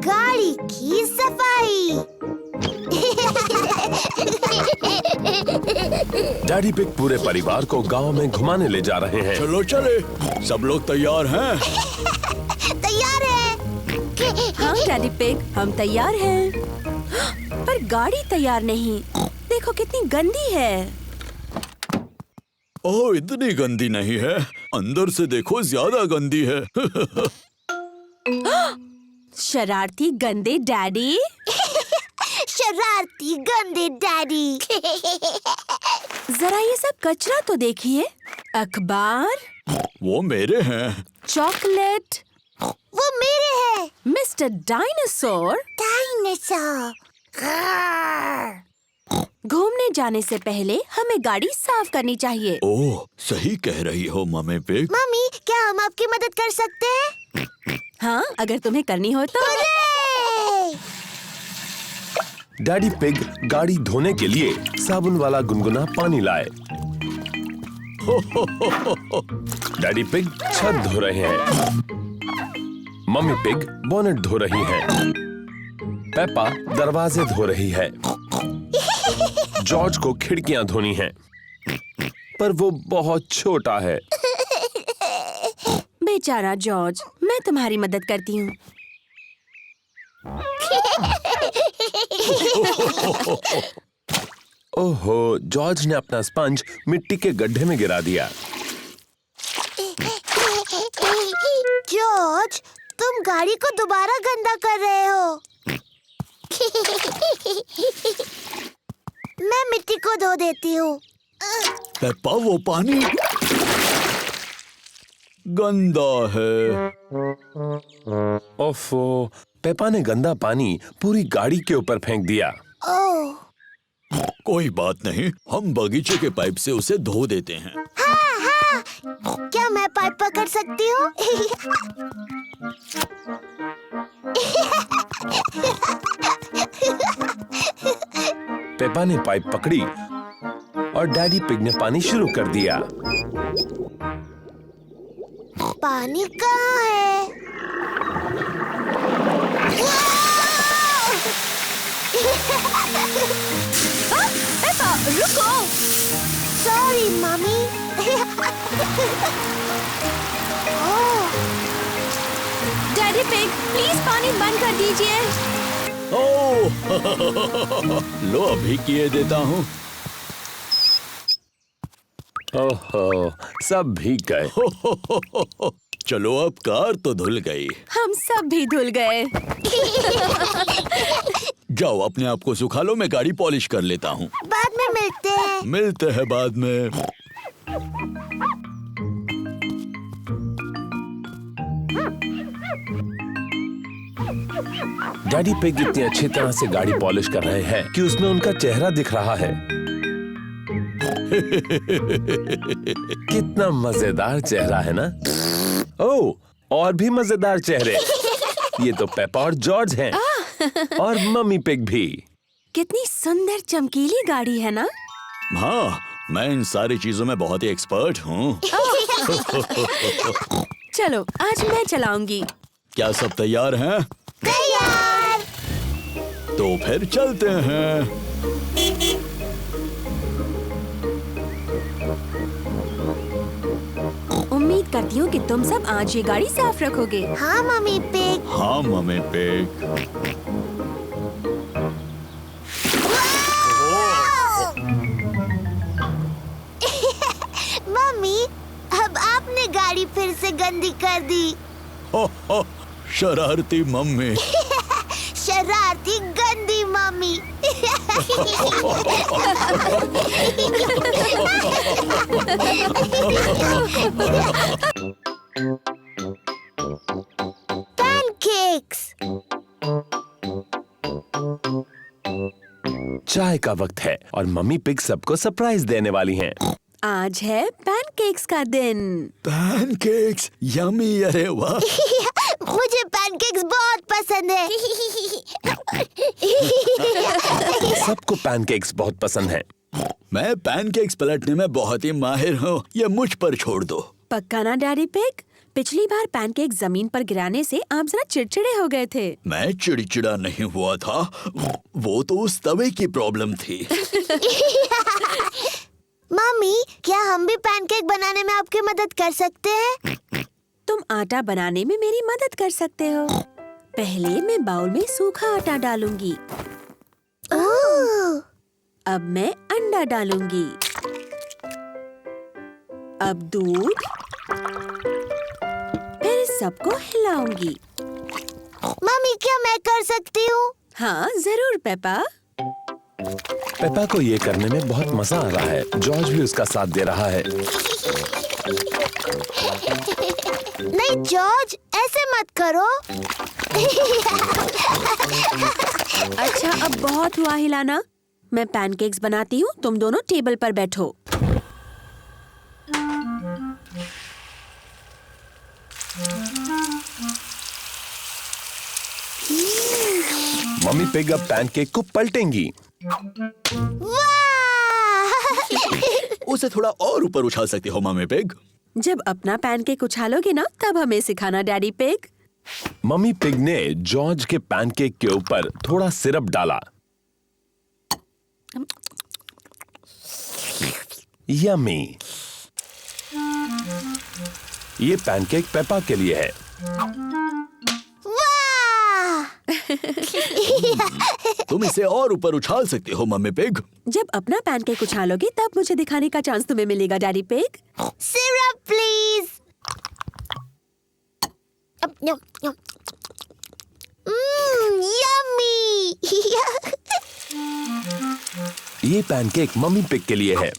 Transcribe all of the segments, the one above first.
गाड़ी की सफाई। डैडी पिग पूरे परिवार को गांव में घुमाने ले जा रहे हैं। चलो चले, सब लोग तैयार हैं? तैयार है। हाँ डैडी पिग, हम तैयार हैं। पर गाड़ी तैयार नहीं। देखो कितनी गंदी है। ओह, इतनी गंदी नहीं है, अंदर से देखो ज्यादा गंदी है। शरारती गंदे डैडी। शरारती गंदे डैडी। जरा ये सब कचरा तो देखिए। अखबार, वो मेरे हैं। चॉकलेट, वो मेरे हैं। Mister dinosaur. डायनासोर। घूमने जाने से पहले हमें गाड़ी साफ करनी चाहिए। ओह, सही कह रही हो मम्मी पिग। मम्मी, क्या हम आपकी मदद कर सकते हैं? हाँ, अगर तुम्हें करनी हो तो। डैडी पिग गाड़ी धोने के लिए साबुन वाला गुनगुना पानी लाए। डैडी पिग छत धो रहे हैं। मम्मी पिग बोनेट धो रही है। पेपा दरवाजे धो रही है। जॉर्ज को खिड़कियां धोनी हैं, पर वो बहुत छोटा है। बेचारा जॉर्ज, मैं तुम्हारी मदद करती हूँ। ओहो, जॉर्ज ने अपना स्पंज मिट्टी के गड्ढे में गिरा दिया। जॉर्ज, तुम गाड़ी को दोबारा गंदा कर रहे हो। मैं मिट्टी को धो देती हूँ। पेप्पा, वो पानी गंदा है। ओफो, पेपा ने गंदा पानी पूरी गाड़ी के ऊपर फेंक दिया। ओह, कोई बात नहीं, हम बगीचे के पाइप से उसे धो देते हैं। हाँ हाँ, क्या मैं पाइप पकड़ सकती हूँ? पेपा ने पाइप पकड़ी और डैडी पिग ने पानी शुरू कर दिया। पानी कहाँ है? पेपा, रुको। Sorry mummy. Oh, daddy pig, please पानी बंद कर दीजिए। ओह, लो अभी किए देता हूँ। ओहो, सब भीग गए। चलो, अब कार तो धुल गई। हम सब भी धुल गए। जाओ, अपने आप को सुखा लो, मैं गाड़ी पॉलिश कर लेता हूँ। बाद में मिलते हैं। मिलते हैं बाद में। डैडी पिग इतनी अच्छी तरह से गाड़ी पॉलिश कर रहे हैं कि उसमें उनका चेहरा दिख रहा है। कितना मजेदार चेहरा है ना? ओह, और भी मजेदार चेहरे। ये तो पेपा और जॉर्ज हैं। और मम्मी पिग भी। कितनी सुंदर चमकीली गाड़ी है ना? हाँ, मैं इन सारी चीजों में बहुत ही एक्सपर्ट हूँ। चलो, आज मैं चलाऊंगी। क्या सब तैयार हैं? तैयार। तो फिर चलते हैं। उम्मीद करती हूँ कि तुम सब आज ये गाड़ी साफ रखोगे। हाँ मम्मी पिग। हाँ मम्मी पिग। मम्मी, अब आपने गाड़ी फिर से गंदी कर दी। शरारती मम्मी। शरारती गंदी मम्मी। पैनकेक्स। चाय का वक्त है और मम्मी पिग सबको सरप्राइज देने वाली हैं। आज है पैनकेक्स का दिन। पैनकेक्स, यम्मी, अरे वाह। मुझे पैनकेक्स बहुत पसंद है। सबको पैनकेक्स बहुत पसंद है। मैं पैनकेक्स पलटने में बहुत ही माहिर हूँ, ये मुझ पर छोड़ दो। पक्का ना डैडी पिग? पिछली बार पैनकेक जमीन पर गिराने से आप जरा चिड़चिड़े हो गए थे। मैं चिड़चिड़ा नहीं हुआ था, वो तो उस तवे की प्रॉब्लम थी। मम्मी, क्या हम भी पैनकेक बनाने में आपकी मदद कर सकते हैं? तुम आटा बनाने में मेरी मदद कर सकते हो। पहले मैं बाउल में सूखा आटा डालूंगी। ओह! अब मैं अंडा डालूंगी। अब दूध, फिर सबको हिलाऊंगी। मम्मी, क्या मैं कर सकती हूँ? हाँ जरूर पेपा। पेपा को ये करने में बहुत मजा आ रहा है। जॉर्ज भी उसका साथ दे रहा है। नहीं जॉर्ज, ऐसे मत करो। अच्छा अब बहुत हुआ हिलाना। मैं पैनकेक्स बनाती हूँ, तुम दोनों टेबल पर बैठो। मम्मी पिग अब पैनकेक को पलटेंगी। वाह! उसे थोड़ा और ऊपर उछाल सकते हो मम्मी पिग। जब अपना पैनकेक उछालोगे ना, तब हमें सिखाना डैडी पिग। मम्मी पिग ने जॉर्ज के पैनकेक के ऊपर थोड़ा सिरप डाला। यम्मी। ये पैनकेक पेपा के लिए है। वाह! तुम इसे और ऊपर उछाल सकते हो मम्मी पिग। जब अपना पैनकेक उछालोगे तब मुझे दिखाने का चांस तुम्हें मिलेगा daddy pig. Syrup please. Yummy! ये पैनकेक मम्मी पिग के लिए है।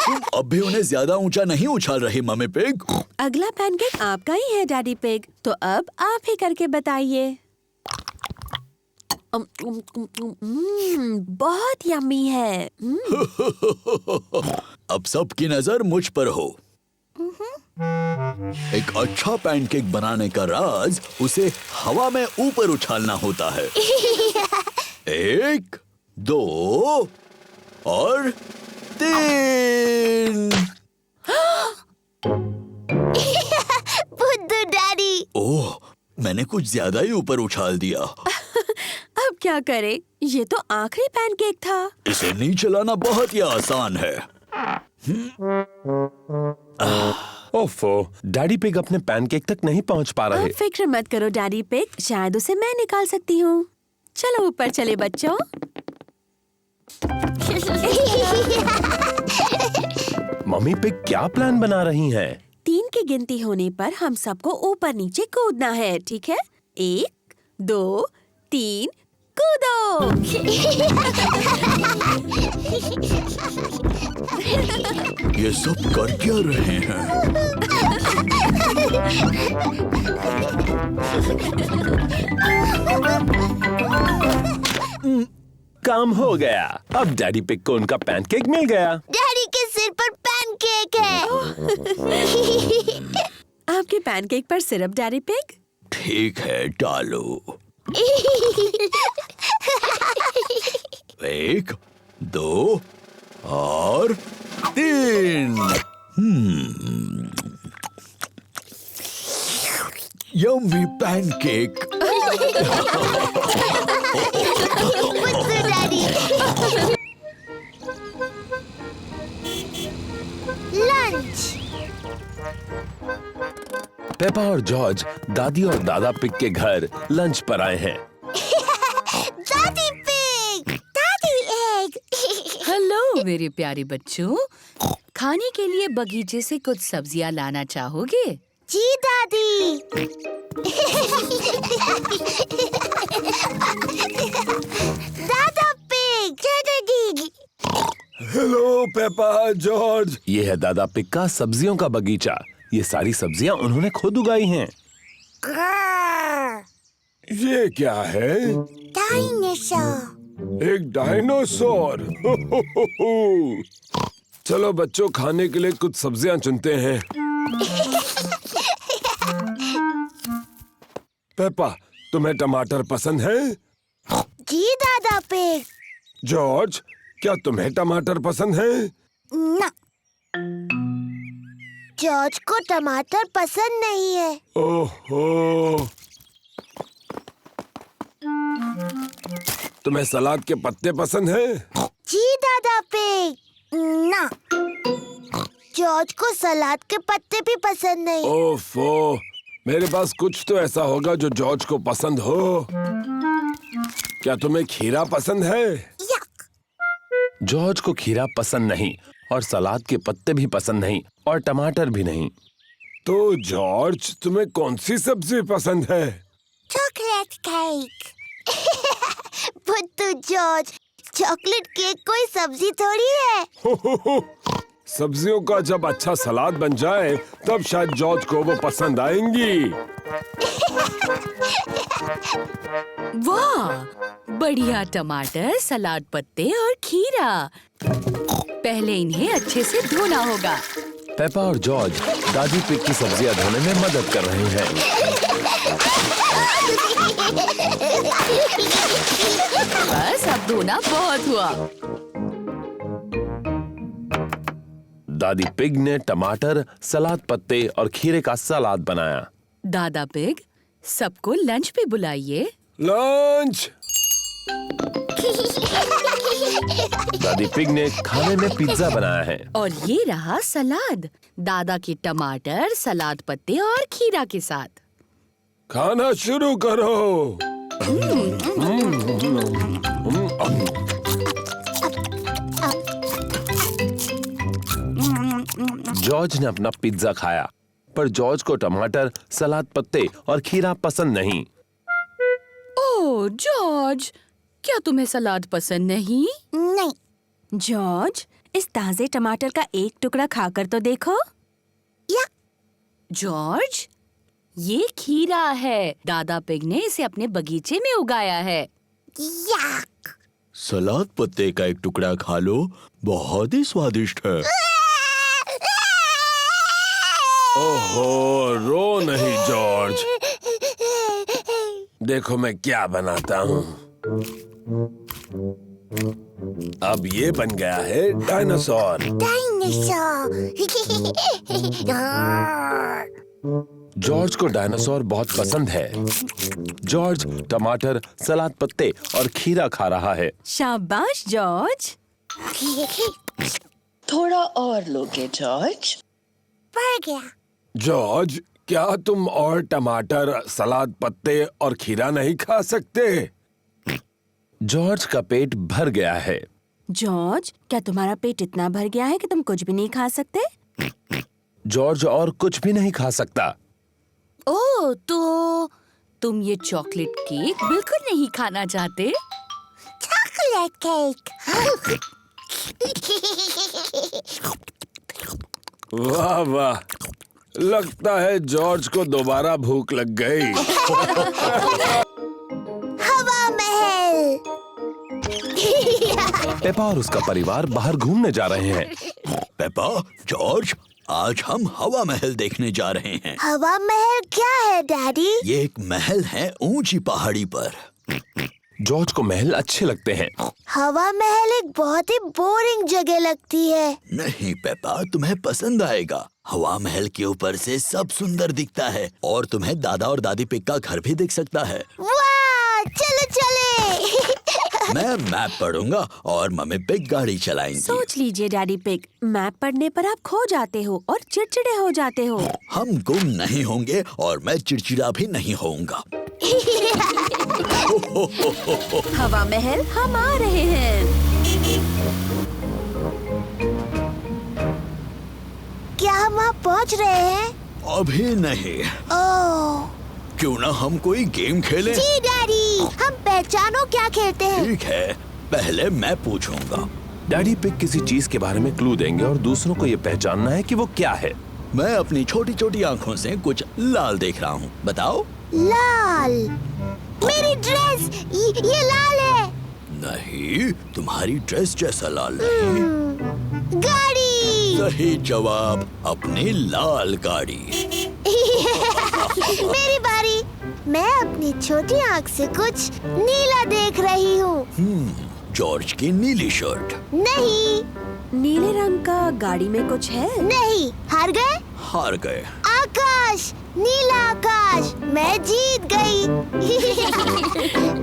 तुम अब भी उन्हें ज्यादा ऊंचा नहीं उछाल रही मम्मी पिग। अगला पैनकेक आपका ही है डैडी पिग, तो अब आप ही करके बताइए। बहुत यम्मी है। अब सबकी नजर मुझ पर हो। एक अच्छा पैनकेक बनाने का राज उसे हवा में ऊपर उछालना होता है। 1, 2 और 3। बुद्धू डैडी। ओह, मैंने कुछ ज्यादा ही ऊपर उछाल दिया। अब क्या करें? ये तो आखिरी पैनकेक था। इसे नीचे लाना बहुत ही आसान है। ओफो, डैडी पिग अपने पैनकेक तक नहीं पहुंच पा रहे। आप फिक्र मत करो डैडी पिग, शायद उसे मैं निकाल सकती हूँ। चलो ऊपर चले बच्चों। मम्मी पिग क्या प्लान बना रही हैं? 3 की गिनती होने पर हम सबको ऊपर नीचे कूदना है, ठीक है? 1, 2, 3, कूदो! ये सब कर क्या रहे हैं? काम हो गया। अब डैडी पिग को उनका पैनकेक मिल गया। डैडी के सिर पर पैनकेक है। आपके पैनकेक पर सिरप डैडी पिग? ठीक है, डालो। 1, 2 और 3। Yummy pancake. बुद्धू डैडी। लंच। पेपा और जॉर्ज दादी और दादा पिग के घर लंच पर आए हैं। दादी पिग। दादी एग। हेलो मेरे प्यारे बच्चों, खाने के लिए बगीचे से कुछ सब्जियां लाना चाहोगे? जी दादी। दादा पिग। दादी। Hello Peppa, George. ये है दादा पिग का सब्जियों का बगीचा। ये सारी सब्जियां उन्होंने खुद उगाई हैं। ये क्या है? डायनासोर। एक डायनासोर। चलो बच्चों, खाने के लिए कुछ सब्जियां चुनते हैं। पेपा, तुम्हें टमाटर पसंद है? जी दादा पिग। जॉर्ज, क्या तुम्हें टमाटर पसंद है? ना। जॉर्ज को टमाटर पसंद नहीं है। ओहो, तुम्हें सलाद के पत्ते पसंद हैं? जी दादा पिग। ना, जॉर्ज को सलाद के पत्ते भी पसंद नहीं। ओफो, मेरे पास कुछ तो ऐसा होगा जो जॉर्ज को पसंद हो। क्या तुम्हें खीरा पसंद है? यक। जॉर्ज को खीरा पसंद नहीं और सलाद के पत्ते भी पसंद नहीं और टमाटर भी नहीं। तो जॉर्ज, तुम्हें कौन सी सब्जी पसंद है? Chocolate cake. बुद्धू जॉर्ज, चॉकलेट केक कोई सब्जी थोड़ी है। सब्जियों का जब अच्छा सलाद बन जाए तब शायद जॉर्ज को वो पसंद आएंगी। वाह, बढ़िया टमाटर, सलाद पत्ते और खीरा। पहले इन्हें अच्छे से धोना होगा। पेपा और जॉर्ज दादी पिग की सब्जियां धोने में मदद कर रहे हैं। बस अब धोना बहुत हुआ। दादी पिग ने टमाटर, सलाद पत्ते और खीरे का सलाद बनाया। दादा पिग, सबको लंच पे बुलाइए। लंच। दादी पिग ने खाने में पिज्जा बनाया है। और ये रहा सलाद, दादा के टमाटर, सलाद पत्ते और खीरा के साथ। खाना शुरू करो। जॉर्ज ने अपना पिज्जा खाया, पर जॉर्ज को टमाटर, सलाद पत्ते और खीरा पसंद नहीं। ओह जॉर्ज, क्या तुम्हें सलाद पसंद नहीं? नहीं। जॉर्ज, इस ताजे टमाटर का एक टुकड़ा खाकर तो देखो। यक। जॉर्ज, ये खीरा है। दादा पिग ने इसे अपने बगीचे में उगाया है। यक। सलाद पत्ते का एक टुकड़ा खा लो, बहुत ही स्वादिष्ट है। ओहो, रो नहीं जॉर्ज। देखो मैं क्या बनाता हूँ। अब ये बन गया है डायनासोर। जॉर्ज को डायनासोर बहुत पसंद है। जॉर्ज टमाटर, सलाद पत्ते और खीरा खा रहा है। शाबाश जॉर्ज। थोड़ा और लोगे जॉर्ज? बढ़ गया। जॉर्ज, क्या तुम और टमाटर, सलाद पत्ते और खीरा नहीं खा सकते? जॉर्ज का पेट भर गया है। जॉर्ज, क्या तुम्हारा पेट इतना भर गया है कि तुम कुछ भी नहीं खा सकते? जॉर्ज और कुछ भी नहीं खा सकता। ओह, तो तुम ये चॉकलेट केक बिल्कुल नहीं खाना चाहते? Chocolate cake. वाह वाह, लगता है जॉर्ज को दोबारा भूख लग गई। हवा महल। पेपा और उसका परिवार बाहर घूमने जा रहे हैं। पेपा, जॉर्ज, आज हम हवा महल देखने जा रहे हैं। हवा महल क्या है डैडी? ये एक महल है ऊंची पहाड़ी पर। जॉर्ज को महल अच्छे लगते हैं। हवा महल एक बहुत ही बोरिंग जगह लगती है। नहीं पेपा, तुम्हें पसंद आएगा। हवा महल के ऊपर से सब सुंदर दिखता है और तुम्हें दादा और दादी पिग का घर भी दिख सकता है। वाह, चलो चले। मैं मैप पढ़ूंगा और मम्मी पिग गाड़ी चलाएंगी। सोच लीजिए डैडी पिग, मैप पढ़ने पर आप खो जाते हो और चिड़चिड़े हो जाते हो। हम गुम नहीं होंगे और मैं चिड़चिड़ा भी नहीं होऊंगा। हवा महल हम आ रहे हैं। क्या हम वहाँ पहुँच रहे हैं? अभी नहीं। ओह क्यों ना हम कोई गेम खेलें? जी डैडी, हम पहचानो क्या खेलते हैं। ठीक है, पहले मैं पूछूंगा। डैडी पिग किसी चीज के बारे में क्लू देंगे और दूसरों को ये पहचानना है कि वो क्या है। मैं अपनी छोटी छोटी आँखों से कुछ लाल देख रहा हूँ, बताओ। लाल। मेरी ड्रेस, ये लाल है। नहीं, तुम्हारी ड्रेस जैसा लाल नहीं। गाड़ी। सही जवाब, अपनी लाल गाड़ी। मेरी बारी। मैं अपनी छोटी आँख से कुछ नीला देख रही हूँ। जॉर्ज की नीली शर्ट। नहीं, नीले रंग का गाड़ी में कुछ है? नहीं, हार गए? हार गए। आकाश, नीला आकाश, मैं जीत गई।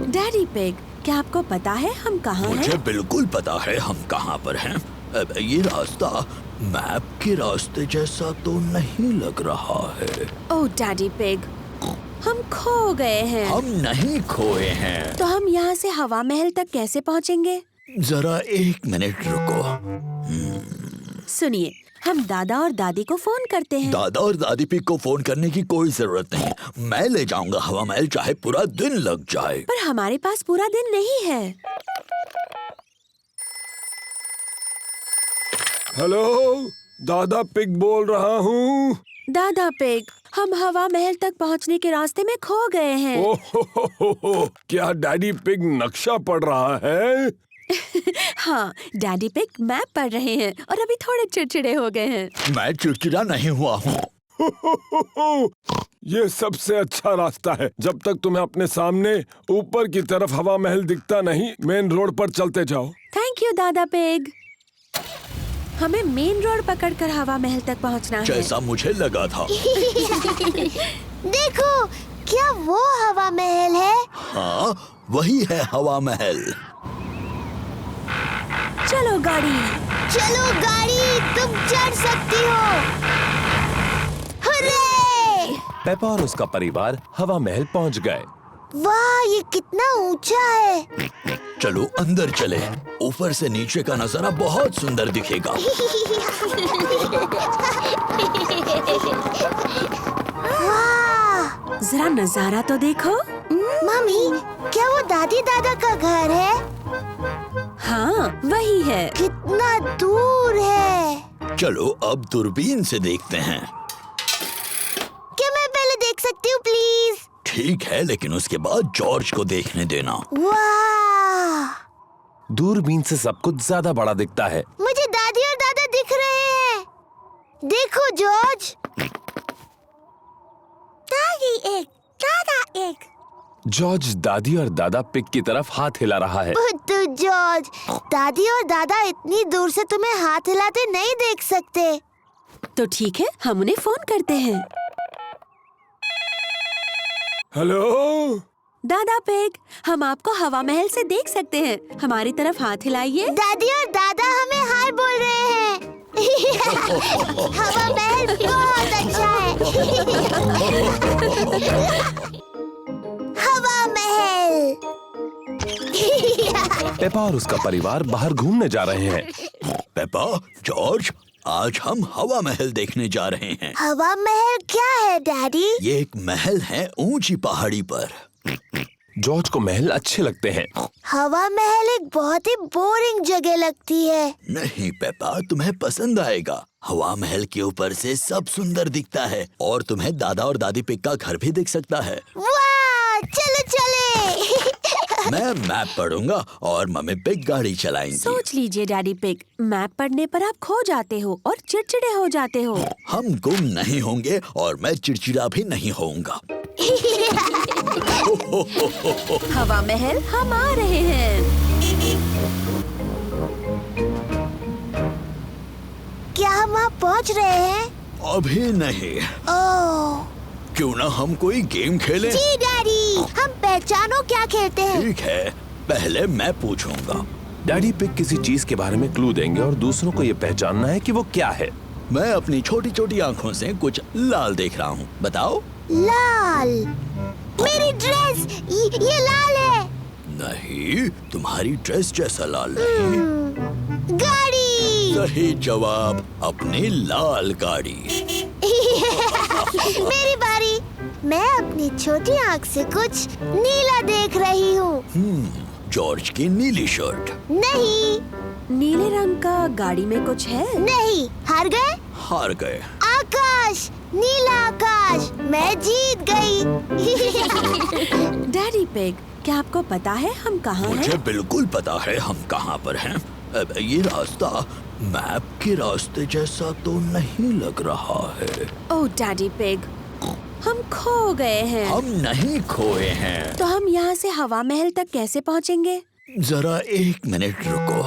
डैडी पिग, क्या आपको पता है हम कहाँ हैं? मुझे बिल्कुल पता है हम कहाँ पर हैं। ये रास्ता मैप के रास्ते जैसा तो नहीं लग रहा है। ओह डैडी पिग, हम खो गए हैं। हम नहीं खोए हैं। तो हम यहाँ से हवा महल तक कैसे पहुँचेंगे? जरा 1 मिनट रुको। सुनिए, हम दादा और दादी को फोन करते हैं। दादा और दादी पिग को फोन करने की कोई जरूरत नहीं। मैं ले जाऊंगा हवा महल, चाहे पूरा दिन लग जाए। पर हमारे पास पूरा दिन नहीं है। हेलो, दादा पिग बोल रहा हूँ। दादा पिग, हम हवा महल तक पहुँचने के रास्ते में खो गए हैं। ओह, क्या डैडी पिग नक्शा पढ़ रहा है? हाँ, डैडी पिग मैप पढ़ रहे हैं और अभी थोड़े चिड़चिड़े हो गए हैं। मैं चिड़चिड़ा नहीं हुआ हूँ। ये सबसे अच्छा रास्ता है। जब तक तुम्हें अपने सामने ऊपर की तरफ हवा महल दिखता नहीं, मेन रोड पर चलते जाओ। थैंक यू दादा पिग। हमें मेन रोड पकड़कर हवा महल तक पहुंचना है। जैसा मुझे लगा था। देखो, क्या वो हवा महल है? हाँ, वही है हवा महल। चलो गाड़ी। चलो गाड़ी, तुम चढ़ सकती हो। हुर्रे! पेपा और उसका परिवार हवा महल पहुंच गए। वाह, ये कितना ऊंचा है। चलो अंदर चले। ऊपर से नीचे का नजारा बहुत सुंदर दिखेगा। वाह! जरा नजारा तो देखो। मम्मी, क्या वो दादी दादा का घर है? हाँ, वही है। कितना दूर है। चलो अब दूरबीन से देखते हैं। क्या मैं पहले देख सकती हूँ प्लीज? ठीक है, लेकिन उसके बाद जॉर्ज को देखने देना। वाह! दूरबीन से सब कुछ ज्यादा बड़ा दिखता है। मुझे दादी और दादा दिख रहे हैं। देखो जॉर्ज। दादी एक, दादा एक। जॉर्ज दादी और दादा पिग की तरफ हाथ हिला रहा है। बुद्धू जॉर्ज, दादी और दादा इतनी दूर से तुम्हें हाथ हिलाते नहीं देख सकते। तो ठीक है, हम उन्हें फोन करते हैं। हेलो, दादा पिग, हम आपको हवा महल से देख सकते हैं। हमारी तरफ हाथ हिलाइए। दादी और दादा हमें हाय बोल रहे हैं। हवा महल बहुत अच्छा है। हवा महल। पेपा और उसका परिवार बाहर घूमने जा रहे हैं। पेपा, जॉर्ज, आज हम हवा महल देखने जा रहे हैं। हवा महल क्या है डैडी? ये एक महल है ऊंची पहाड़ी पर। जॉर्ज को महल अच्छे लगते हैं। हवा महल एक बहुत ही बोरिंग जगह लगती है। नहीं पेपा, तुम्हें पसंद आएगा। हवा महल के ऊपर से सब सुंदर दिखता है और तुम्हें दादा और दादी पिग का घर भी दिख सकता है। वाह, चलो चले। मैं मैप पढ़ूंगा और मम्मी पिग गाड़ी चलाएंगी। सोच लीजिए डैडी पिग, मैप पढ़ने पर आप खो जाते हो और चिड़चिड़े हो जाते हो। हम गुम नहीं होंगे और मैं चिड़चिड़ा भी नहीं होऊंगा। हवा महल हम आ रहे हैं। क्या हम वहाँ पहुँच रहे हैं? अभी नहीं। ओह क्यों ना हम कोई गेम खेलें? जी डैडी, हम पहचानो क्या खेलते हैं। ठीक है, पहले मैं पूछूंगा। डैडी पिग किसी चीज के बारे में क्लू देंगे और दूसरों को ये पहचानना है कि वो क्या है। मैं अपनी छोटी छोटी आँखों से कुछ लाल देख रहा हूँ, बताओ। लाल, मेरी ड्रेस, ये लाल है। नहीं, तुम्हारी ड्रेस जैसा लाल नहीं। गाड़ी। सही जवाब, अपनी लाल गाड़ी। मेरी बारी। मैं अपनी छोटी आँख से कुछ नीला देख रही हूँ। जॉर्ज की नीली शर्ट। नहीं। नीले रंग का गाड़ी में कुछ है? नहीं, हार गए? हार गए। आकाश, नीला आकाश, मैं जीत गई। डैडी पिग, क्या आपको पता है हम कहाँ हैं? मुझे बिल्कुल पता है हम कहाँ पर हैं। ये रास्ता मैप के रास्ते जैसा तो नहीं लग रहा है। ओह डैडी पिग, हम खो गए हैं। हम नहीं खोए हैं। तो हम यहाँ से हवा महल तक कैसे पहुँचेंगे? जरा 1 मिनट रुको।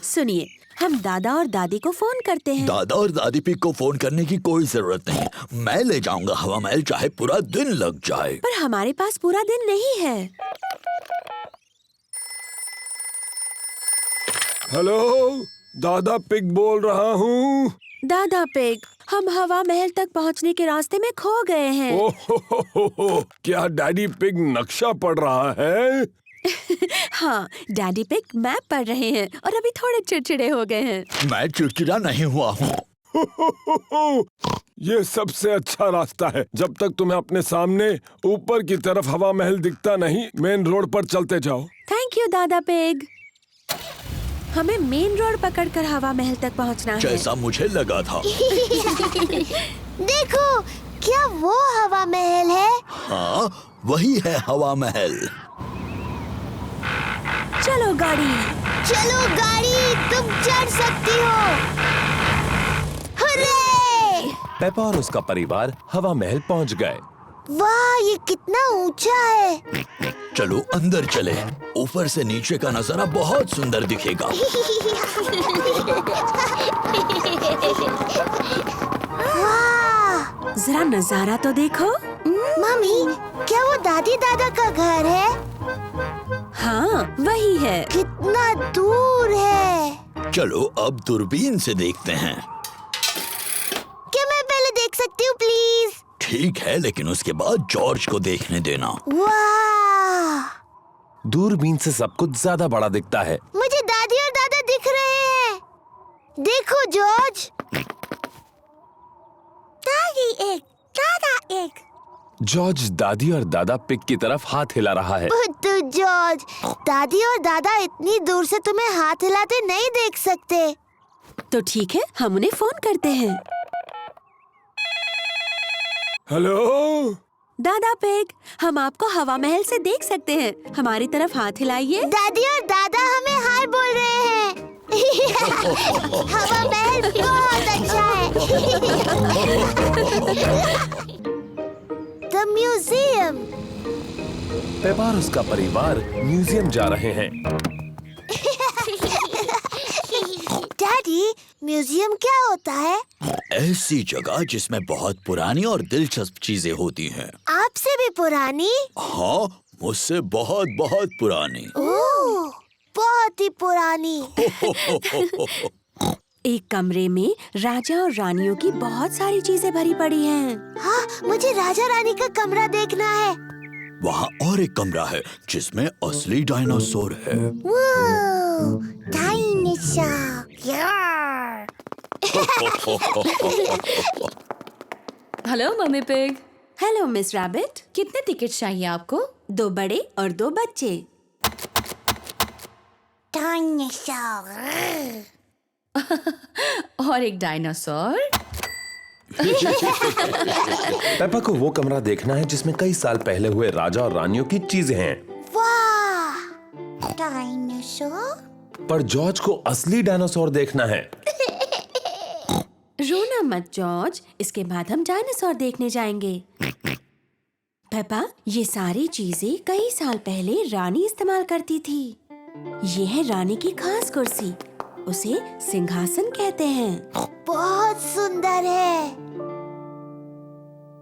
सुनिए, हम दादा और दादी को फोन करते हैं। दादा और दादी पिग को फोन करने की कोई जरूरत नहीं। मैं ले जाऊंगा हवा महल, चाहे पूरा दिन लग जाए। पर हमारे पास पूरा दिन नहीं है। हेलो, दादा पिग बोल रहा हूँ। दादा पिग, हम हवा महल तक पहुंचने के रास्ते में खो गए हैं। ओह, क्या डैडी पिग नक्शा पढ़ रहा है? हाँ, डैडी पिग मैप पढ़ रहे हैं और अभी थोड़े चिड़चिड़े हो गए हैं। मैं चिड़चिड़ा नहीं हुआ हूँ। ये सबसे अच्छा रास्ता है। जब तक तुम्हें अपने सामने ऊपर की तरफ हवा महल दिखता नहीं, मेन रोड पर चलते जाओ। थैंक यू दादा पिग। हमें मेन रोड पकड़कर हवा महल तक पहुंचना है। जैसा मुझे लगा था। देखो, क्या वो हवा महल है? हाँ, वही है हवा महल। चलो गाड़ी। चलो गाड़ी, तुम चढ़ सकती हो। हुर्रे! पेपा और उसका परिवार हवा महल पहुंच गए। वाह, ये कितना ऊंचा है। चलो अंदर चले। ऊपर से नीचे का नजारा बहुत सुंदर दिखेगा। वाह! जरा नजारा तो देखो। मम्मी, क्या वो दादी दादा का घर है? हाँ, वही है। कितना दूर है। चलो अब दूरबीन से देखते हैं। क्या मैं पहले देख सकती हूँ प्लीज? ठीक है, लेकिन उसके बाद जॉर्ज को देखने देना। वाह! दूरबीन से सब कुछ ज्यादा बड़ा दिखता है। मुझे दादी और दादा दिख रहे हैं। देखो जॉर्ज। दादी एक, दादा एक। जॉर्ज दादी और दादा पिग की तरफ हाथ हिला रहा है। बुद्धू जॉर्ज, दादी और दादा इतनी दूर से तुम्हें हाथ हिलाते नहीं देख सकते। तो ठीक है, हम उन्हें फोन करते हैं। हेलो, दादा पिग, हम आपको हवा महल से देख सकते हैं। हमारी तरफ हाथ हिलाइए। दादी और दादा हमें हाय बोल रहे हैं। हवा महल बहुत अच्छा है। The museum. पेपा और उसका परिवार म्यूजियम जा रहे हैं। डैडी, म्यूजियम क्या होता है? ऐसी जगह जिसमें बहुत पुरानी और दिलचस्प चीजें होती हैं। आपसे भी पुरानी? हाँ, मुझसे बहुत बहुत पुरानी। ओह, बहुत ही पुरानी। एक कमरे में राजा और रानियों की बहुत सारी चीजें भरी पड़ी हैं। हाँ, मुझे राजा रानी का कमरा देखना है। वहाँ और एक कमरा है जिसमें असली डायनासोर है। वो डायनासोर। यार। Hello mummy pig. Hello miss rabbit. कितने टिकट चाहिए आपको? 2 बड़े और 2 बच्चे। डायनासोर। और एक डायनासोर। पेपा को वो कमरा देखना है जिसमें कई साल पहले हुए राजा और रानियों की चीजें हैं। वाह! डायनासोर? पर जॉर्ज को असली डायनासोर देखना है। रोना मत जॉर्ज, इसके बाद हम डायनासोर देखने जाएंगे। पेपा, ये सारी चीजें कई साल पहले रानी इस्तेमाल करती थी। ये है रानी की खास कुर्सी, उसे सिंहासन कहते हैं। बहुत सुंदर है।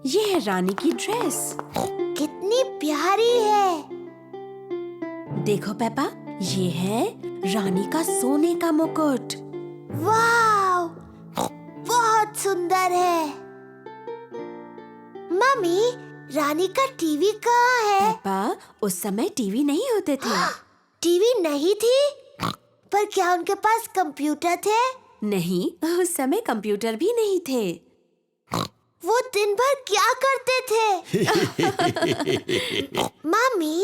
ये है रानी की ड्रेस। कितनी प्यारी है। देखो पेपा, ये है रानी का सोने का मुकुट। वाह! बहुत सुंदर है। मम्मी, रानी का टीवी कहाँ है? पेपा, उस समय टीवी नहीं होते थे। टीवी नहीं थी? पर क्या उनके पास कंप्यूटर थे? नहीं, उस समय कंप्यूटर भी नहीं थे। वो दिन भर क्या करते थे? मम्मी,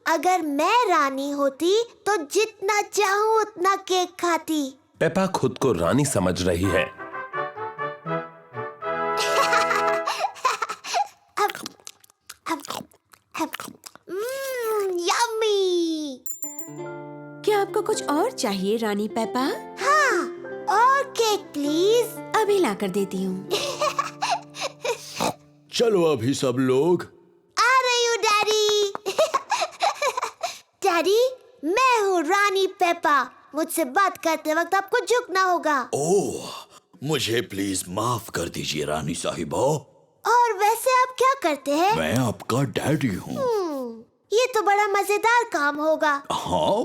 अगर मैं रानी होती तो जितना चाहूँ उतना केक खाती। पेपा खुद को रानी समझ रही है। यम्मी। क्या आपको कुछ और चाहिए रानी पेपा? हाँ, और केक प्लीज। अभी ला कर देती हूँ। चलो अभी सब लोग। आ रही हूँ डैडी। डैडी, मैं हूँ रानी पेपा मुझसे बात करते वक्त आपको झुकना होगा। ओह, मुझे प्लीज माफ कर दीजिए रानी साहिबा। और वैसे आप क्या करते हैं? मैं आपका डैडी हूँ। ये तो बड़ा मजेदार काम होगा। हाँ,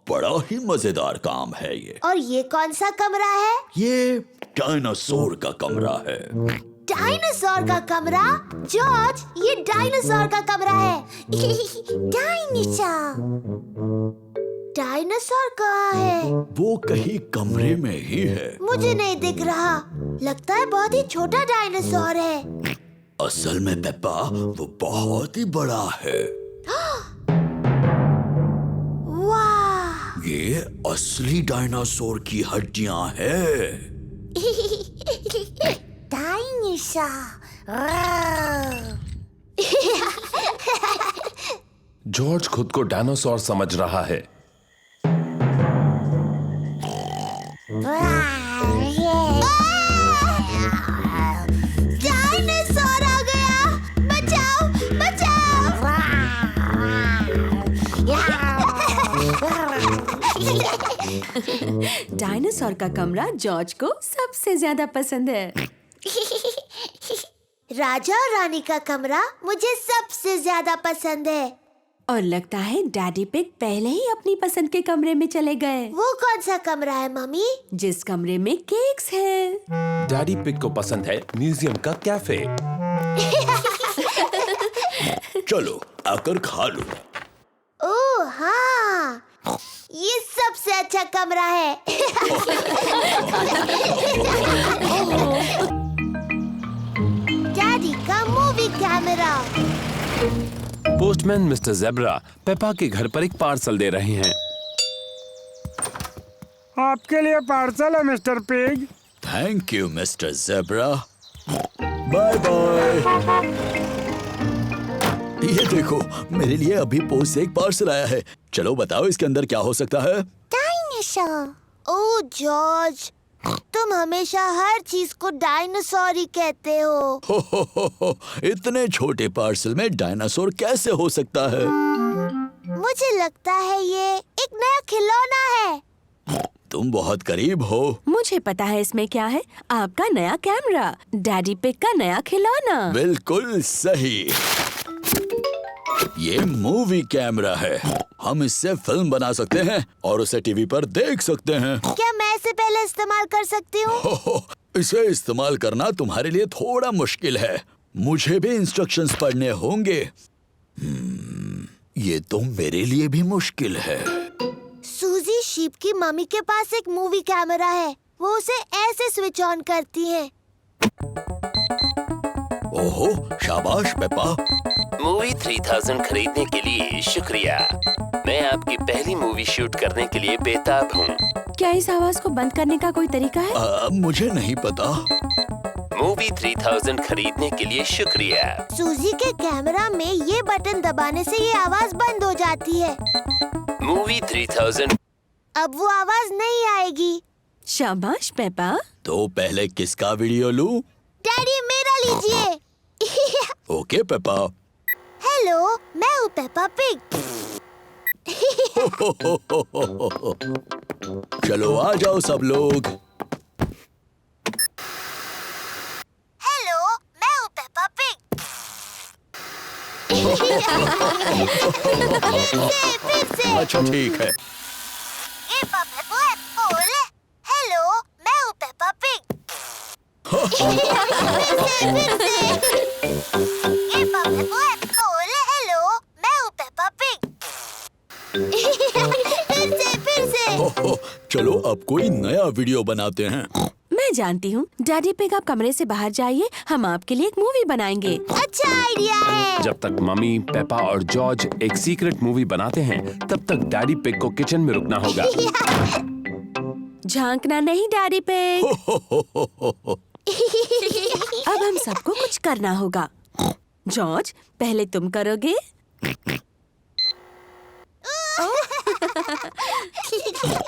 बड़ा ही मजेदार काम है ये। और ये कौन सा कमरा है? ये डायनासोर का कमरा है। डायनासोर का कमरा? जॉर्ज, ये डायनासोर का कमरा है। डायनासोर कहाँ है? वो कहीं कमरे में ही है। मुझे नहीं दिख रहा। लगता है बहुत ही छोटा डायनासोर है। असल में पेप्पा, वो बहुत ही बड़ा है। वाह! ये असली डायनासोर की हड्डियां हैं। जॉर्ज खुद को डायनासोर समझ रहा है। डायनासोर आ गया! बचाओ, बचाओ! डायनासोर का कमरा जॉर्ज को सबसे ज्यादा पसंद है। राजा और रानी का कमरा मुझे सबसे ज्यादा पसंद है। और लगता है डैडी पिग पहले ही अपनी पसंद के कमरे में चले गए। वो कौन सा कमरा है मम्मी? जिस कमरे में केक्स है। डैडी पिग को पसंद है म्यूजियम का कैफे। चलो आकर खा लो। ओह हाँ, ये सबसे अच्छा कमरा है। डैडी का movie camera. Postman mister zebra Peppa के घर पर एक पार्सल दे रहे हैं। आपके लिए पार्सल है mister Pig. Thank you mister Zebra. Bye bye. ये देखो, मेरे लिए अभी पोस्ट से एक पार्सल आया है। चलो बताओ इसके अंदर क्या हो सकता है? डायनासोर। ओह जॉर्ज, तुम हमेशा हर चीज को डायनासोर ही कहते हो। हो, इतने छोटे पार्सल में डायनासोर कैसे हो सकता है? मुझे लगता है ये एक नया खिलौना है। तुम बहुत करीब हो। मुझे पता है इसमें क्या है। आपका नया कैमरा, डैडी पिग का नया खिलौना। बिल्कुल सही। ये मूवी कैमरा है। हम इससे फिल्म बना सकते हैं और उसे टीवी पर देख सकते हैं। क्या मैं इसे पहले इस्तेमाल कर सकती हूँ? हो, इसे इस्तेमाल करना तुम्हारे लिए थोड़ा मुश्किल है। मुझे भी इंस्ट्रक्शंस पढ़ने होंगे। ये तो मेरे लिए भी मुश्किल है। सूजी शीप की मम्मी के पास एक मूवी कैमरा है। वो उसे ऐसे स्विच ऑन करती है। ओहो, शाबाश पेप्पा। मूवी 3000 खरीदने के लिए शुक्रिया। मैं आपकी पहली मूवी शूट करने के लिए बेताब हूँ। क्या इस आवाज को बंद करने का कोई तरीका है? मुझे नहीं पता। मूवी 3000 खरीदने के लिए शुक्रिया। सूजी के कैमरा में ये बटन दबाने से ये आवाज बंद हो जाती है। मूवी 3000। अब वो आवाज नहीं आएगी। शाबाश पेपा। तो पहले किसका वीडियो लूं? डैडी मेरा लीजिए। Okay Peppa. हेलो, मैं हूँ पेप्पा पिग। चलो आ जाओ सब लोग। हेलो, मैं हूँ पेप्पा पिग। फिर से। अच्छा ठीक है। हेलो, मैं हूँ पेप्पा पिग। हेलो, मैं हूँ पेप्पा पिग। फिर से। चलो अब कोई नया वीडियो बनाते हैं। मैं जानती हूँ। डैडी पिग, आप कमरे से बाहर जाइए, हम आपके लिए एक मूवी बनाएंगे। अच्छा आइडिया है। जब तक मम्मी, पेपा और जॉर्ज एक सीक्रेट मूवी बनाते हैं, तब तक डैडी पिग को किचन में रुकना होगा। झांकना नहीं डैडी पिग। अब हम सबको कुछ करना होगा। जॉर्ज, पहले तुम करोगे?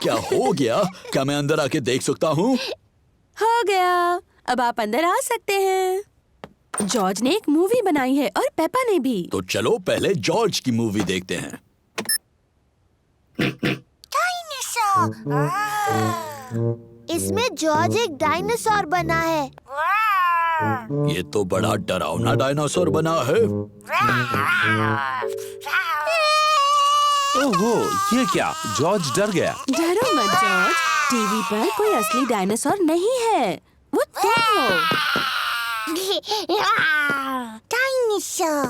क्या हो गया? क्या मैं अंदर आके देख सकता हूँ? हो गया, अब आप अंदर आ सकते हैं। जॉर्ज ने एक मूवी बनाई है और पेपा ने भी। तो चलो पहले जॉर्ज की मूवी देखते हैं। इसमें जॉर्ज एक डायनासोर बना है। ये तो बड़ा डरावना डायनासोर बना है। ओहो, ये क्या? जॉर्ज डर गया। डरो मत जॉर्ज, टीवी पर कोई असली डायनासोर नहीं है, वो तुम हो। डायनासोर।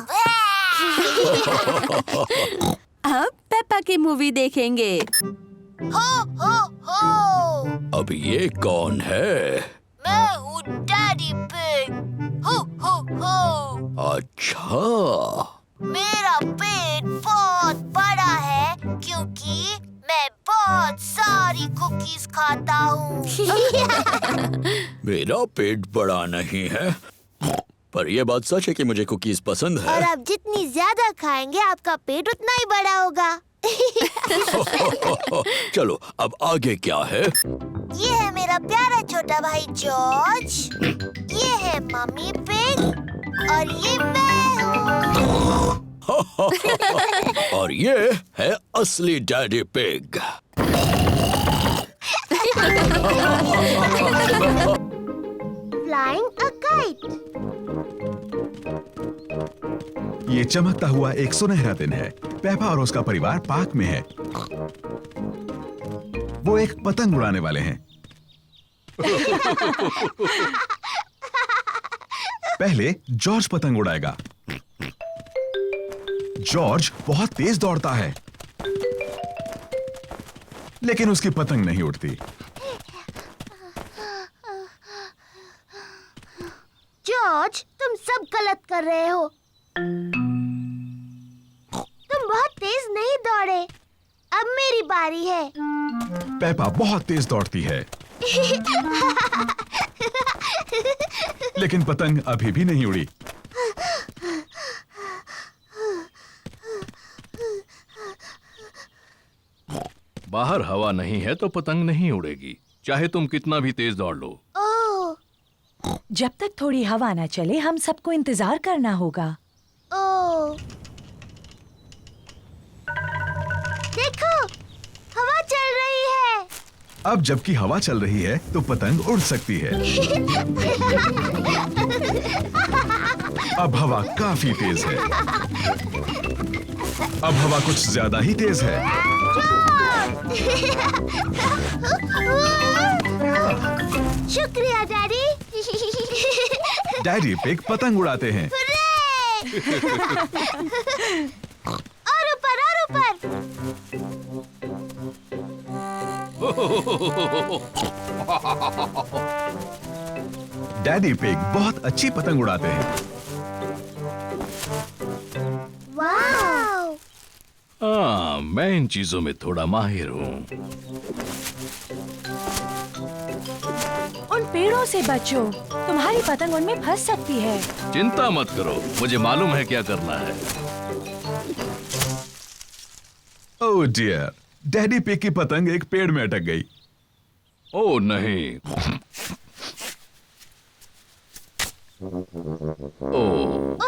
अब पेप्पा की मूवी देखेंगे। हो हो हो। अब ये कौन है? मैं हूँ डैडी पिग। हो हो हो। अच्छा, मेरा पेट बहुत बड़ा है क्योंकि मैं बहुत सारी कुकीज खाता हूँ। मेरा पेट बड़ा नहीं है, पर ये बात सच है कि मुझे कुकीज पसंद और है। आप जितनी ज्यादा खाएंगे आपका पेट उतना ही बड़ा होगा। चलो, अब आगे क्या है? ये है मेरा प्यारा छोटा भाई जॉर्ज, ये है मम्मी पिग और ये मैं हूँ। और ये है असली daddy pig. Flying a kite. ये चमकता हुआ एक सुनहरा दिन है। पेपा और उसका परिवार पार्क में है। वो एक पतंग उड़ाने वाले हैं। पहले जॉर्ज पतंग उड़ाएगा। जॉर्ज बहुत तेज दौड़ता है, लेकिन उसकी पतंग नहीं उड़ती। जॉर्ज, तुम सब गलत कर रहे हो। तुम बहुत तेज नहीं दौड़े। अब मेरी बारी है। पेपा बहुत तेज दौड़ती है, लेकिन पतंग अभी भी नहीं उड़ी। बाहर हवा नहीं है तो पतंग नहीं उड़ेगी, चाहे तुम कितना भी तेज दौड़ लो। ओह, जब तक थोड़ी हवा न चले हम सबको इंतजार करना होगा। ओह, देखो, हवा चल रही है। अब जबकि हवा चल रही है तो पतंग उड़ सकती है। अब हवा काफी तेज है। अब हवा कुछ ज्यादा ही तेज है। शुक्रिया डैडी। डैडी पिग पतंग उड़ाते हैं। और ऊपर और ऊपर। डैडी पिग बहुत अच्छी पतंग उड़ाते हैं। वाव! हाँ, मैं इन चीजों में थोड़ा माहिर हूँ। उन पेड़ों से बचो, तुम्हारी पतंग उनमें फंस सकती है। चिंता मत करो, मुझे मालूम है क्या करना है। ओह डियर, डैडी पिग की पतंग एक पेड़ में अटक गई। ओह नहीं। ओह,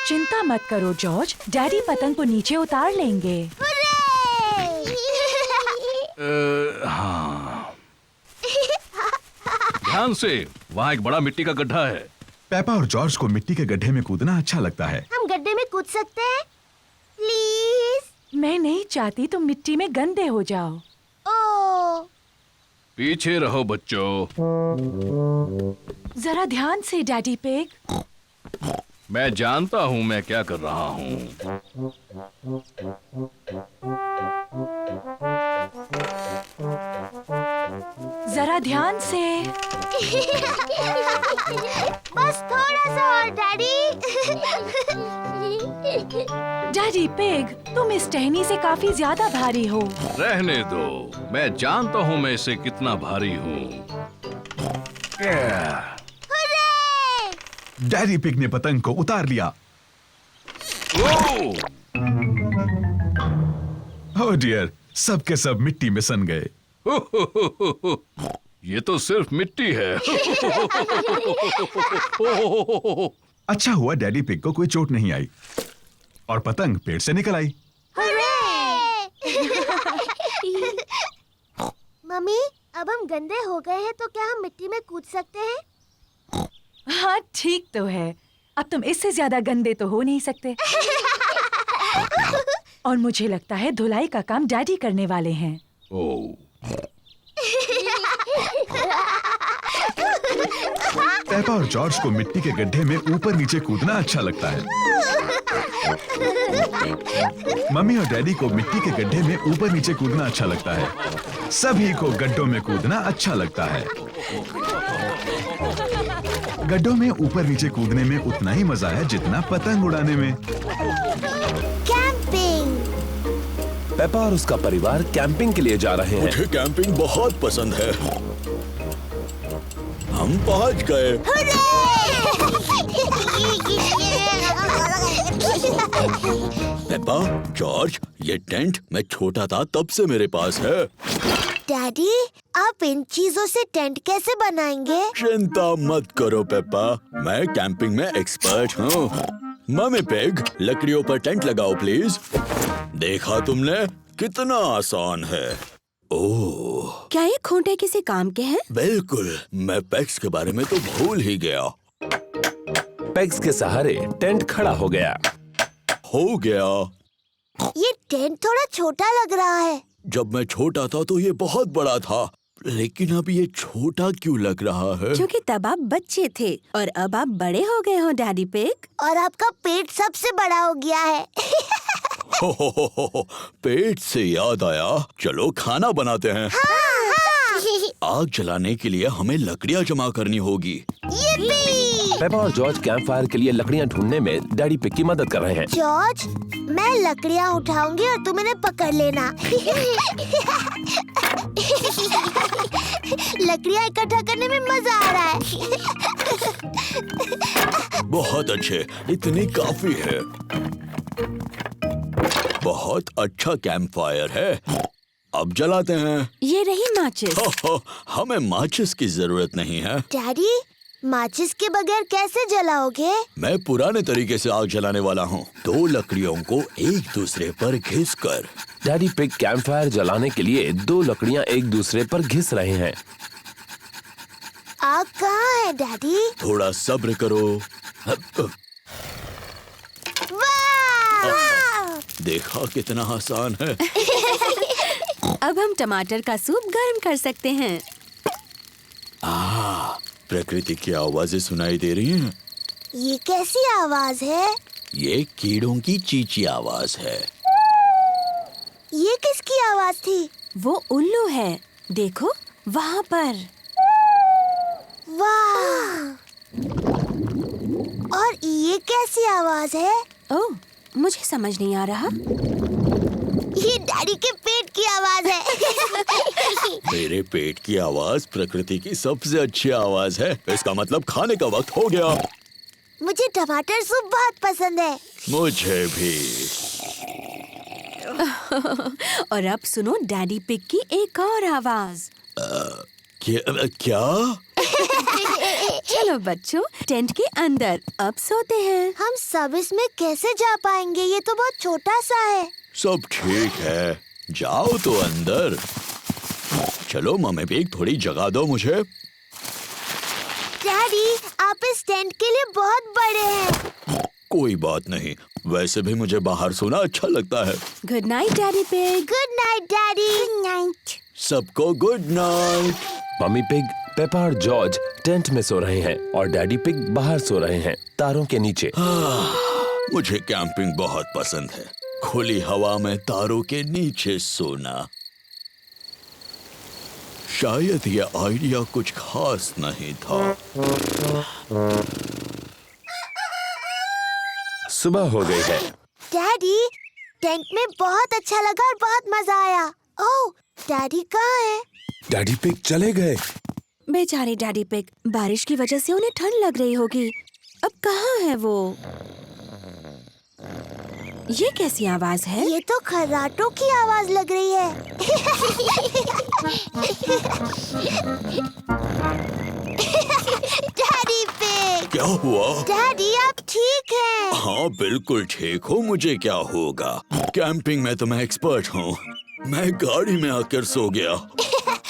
चिंता मत करो जॉर्ज, डैडी पतंग को नीचे उतार लेंगे। हाँ। ध्यान से, वहाँ एक बड़ा मिट्टी का गड्ढा है। पेपा और जॉर्ज को मिट्टी के गड्ढे में कूदना अच्छा लगता है। हम गड्ढे में कूद सकते हैं? प्लीज। मैं नहीं चाहती तुम मिट्टी में गंदे हो जाओ। ओह, पीछे रहो बच्चों। जरा ध्यान से डैडी पिग। मैं जानता हूँ मैं क्या कर रहा हूँ। जरा ध्यान से। बस थोड़ा सा और डैडी। डैडी पिग, तुम इस टहनी से काफी ज्यादा भारी हो। रहने दो, मैं जानता हूँ मैं इसे कितना भारी हूँ। डैडी पिग ने पतंग को उतार लिया। ओह डियर, सब के सब मिट्टी में सन गए। ये तो सिर्फ मिट्टी है। अच्छा हुआ डैडी पिग को कोई चोट नहीं आई और पतंग पेड़ से निकल आई। मम्मी, अब हम गंदे हो गए हैं तो क्या हम मिट्टी में कूद सकते हैं? हाँ ठीक तो है। अब तुम इससे ज्यादा गंदे तो हो नहीं सकते। और मुझे लगता है धुलाई का काम डैडी करने वाले हैं। ओह, पेपा और जॉर्ज को मिट्टी के गड्ढे में ऊपर नीचे कूदना अच्छा लगता है। मम्मी और डैडी को मिट्टी के गड्ढे में ऊपर नीचे कूदना अच्छा लगता है। सभी को गड्ढों में कूदना अच्छा लगता है। गड्ढों में ऊपर नीचे कूदने में उतना ही मजा है जितना पतंग उड़ाने में। कैंपिंग। पेपा और उसका परिवार कैंपिंग के लिए जा रहे हैं। मुझे कैंपिंग बहुत पसंद है। हम पहुंच गए। पेपा, जॉर्ज, ये टेंट मैं छोटा था तब से मेरे पास है। डैडी, आप इन चीजों से टेंट कैसे बनाएंगे? चिंता मत करो पेपा, मैं कैंपिंग में एक्सपर्ट हूँ। मम्मी पिग, लकड़ियों पर टेंट लगाओ प्लीज। देखा तुमने, कितना आसान है। ओह, क्या ये खूंटे किसी काम के हैं? बिल्कुल, मैं पेग्स के बारे में तो भूल ही गया। पेग्स के सहारे टेंट खड़ा हो गया। हो गया। ये टेंट थोड़ा छोटा लग रहा है। जब मैं छोटा था तो ये बहुत बड़ा था, लेकिन अब ये छोटा क्यों लग रहा है? क्योंकि तब आप बच्चे थे और अब आप बड़े हो गए हो डैडी पिग। और आपका पेट सबसे बड़ा हो गया है। हो, पेट से याद आया, चलो खाना बनाते हैं। आग जलाने के लिए हमें लकड़ियाँ जमा करनी होगी। पेपा और जॉर्ज कैंप फायर के लिए लकड़ियाँ ढूंढने में डैडी पिग की मदद कर रहे हैं। जॉर्ज, मैं लकड़ियाँ उठाऊंगी और तुम इन्हें पकड़ लेना। लकड़ियाँ इकट्ठा करने में मजा आ रहा है। बहुत अच्छे, इतनी काफी है। बहुत अच्छा कैंप फायर है। अब जलाते हैं। ये रही माचिस। हमें माचिस की जरूरत नहीं है। डैडी, माचिस के बगैर कैसे जलाओगे? मैं पुराने तरीके से आग जलाने वाला हूँ। 2 लकड़ियों को एक दूसरे पर घिसकर। डैडी पिग कैंप फायर जलाने के लिए 2 लकड़ियाँ एक दूसरे पर घिस रहे हैं। आग कहाँ है डैडी? थोड़ा सब्र करो। वाह! देखा कितना आसान है। अब हम टमाटर का सूप गर्म कर सकते हैं। प्रकृति की आवाजें सुनाई दे रही हैं। ये कैसी आवाज है? ये कीड़ों की चींची आवाज है। ये किसकी आवाज थी? वो उल्लू है, देखो वहाँ पर। वाह! और ये कैसी आवाज है? ओह, मुझे समझ नहीं आ रहा। ये डैडी के पेट की आवाज है। मेरे पेट की आवाज प्रकृति की सबसे अच्छी आवाज है। इसका मतलब खाने का वक्त हो गया। मुझे टमाटर सूप बहुत पसंद है। मुझे भी। और अब सुनो डैडी पिग की एक और आवाज। क्या? चलो बच्चों, टेंट के अंदर अब सोते हैं। हम सब इसमें कैसे जा पाएंगे? ये तो बहुत छोटा सा है। सब ठीक है, जाओ तो अंदर। चलो मम्मी पिग, थोड़ी जगह दो मुझे। डैडी, आप इस टेंट के लिए बहुत बड़े हैं। कोई बात नहीं, वैसे भी मुझे बाहर सोना अच्छा लगता है। Good night daddy pig. Good night daddy. Good night. सबको good night. Mummy pig, Peppa और जॉर्ज टेंट में सो रहे हैं और डैडी पिग बाहर सो रहे हैं, तारों के नीचे। मुझे कैंपिंग बहुत पसंद है, खुली हवा में तारों के नीचे सोना। शायद ये आइडिया कुछ खास नहीं था। सुबह हो गई है। डैडी, टेंट में बहुत अच्छा लगा और बहुत मजा आया। ओह, डैडी कहाँ है? डैडी पिग चले गए। बेचारे डैडी पिग, बारिश की वजह से उन्हें ठंड लग रही होगी। अब कहाँ है वो? ये कैसी आवाज है? ये तो खर्राटों की आवाज लग रही है। Daddy pig. क्या हुआ? डैडी, आप ठीक हैं? हाँ बिल्कुल ठीक हूँ, मुझे क्या होगा। कैंपिंग में तो मैं एक्सपर्ट हूँ। मैं गाड़ी में आकर सो गया।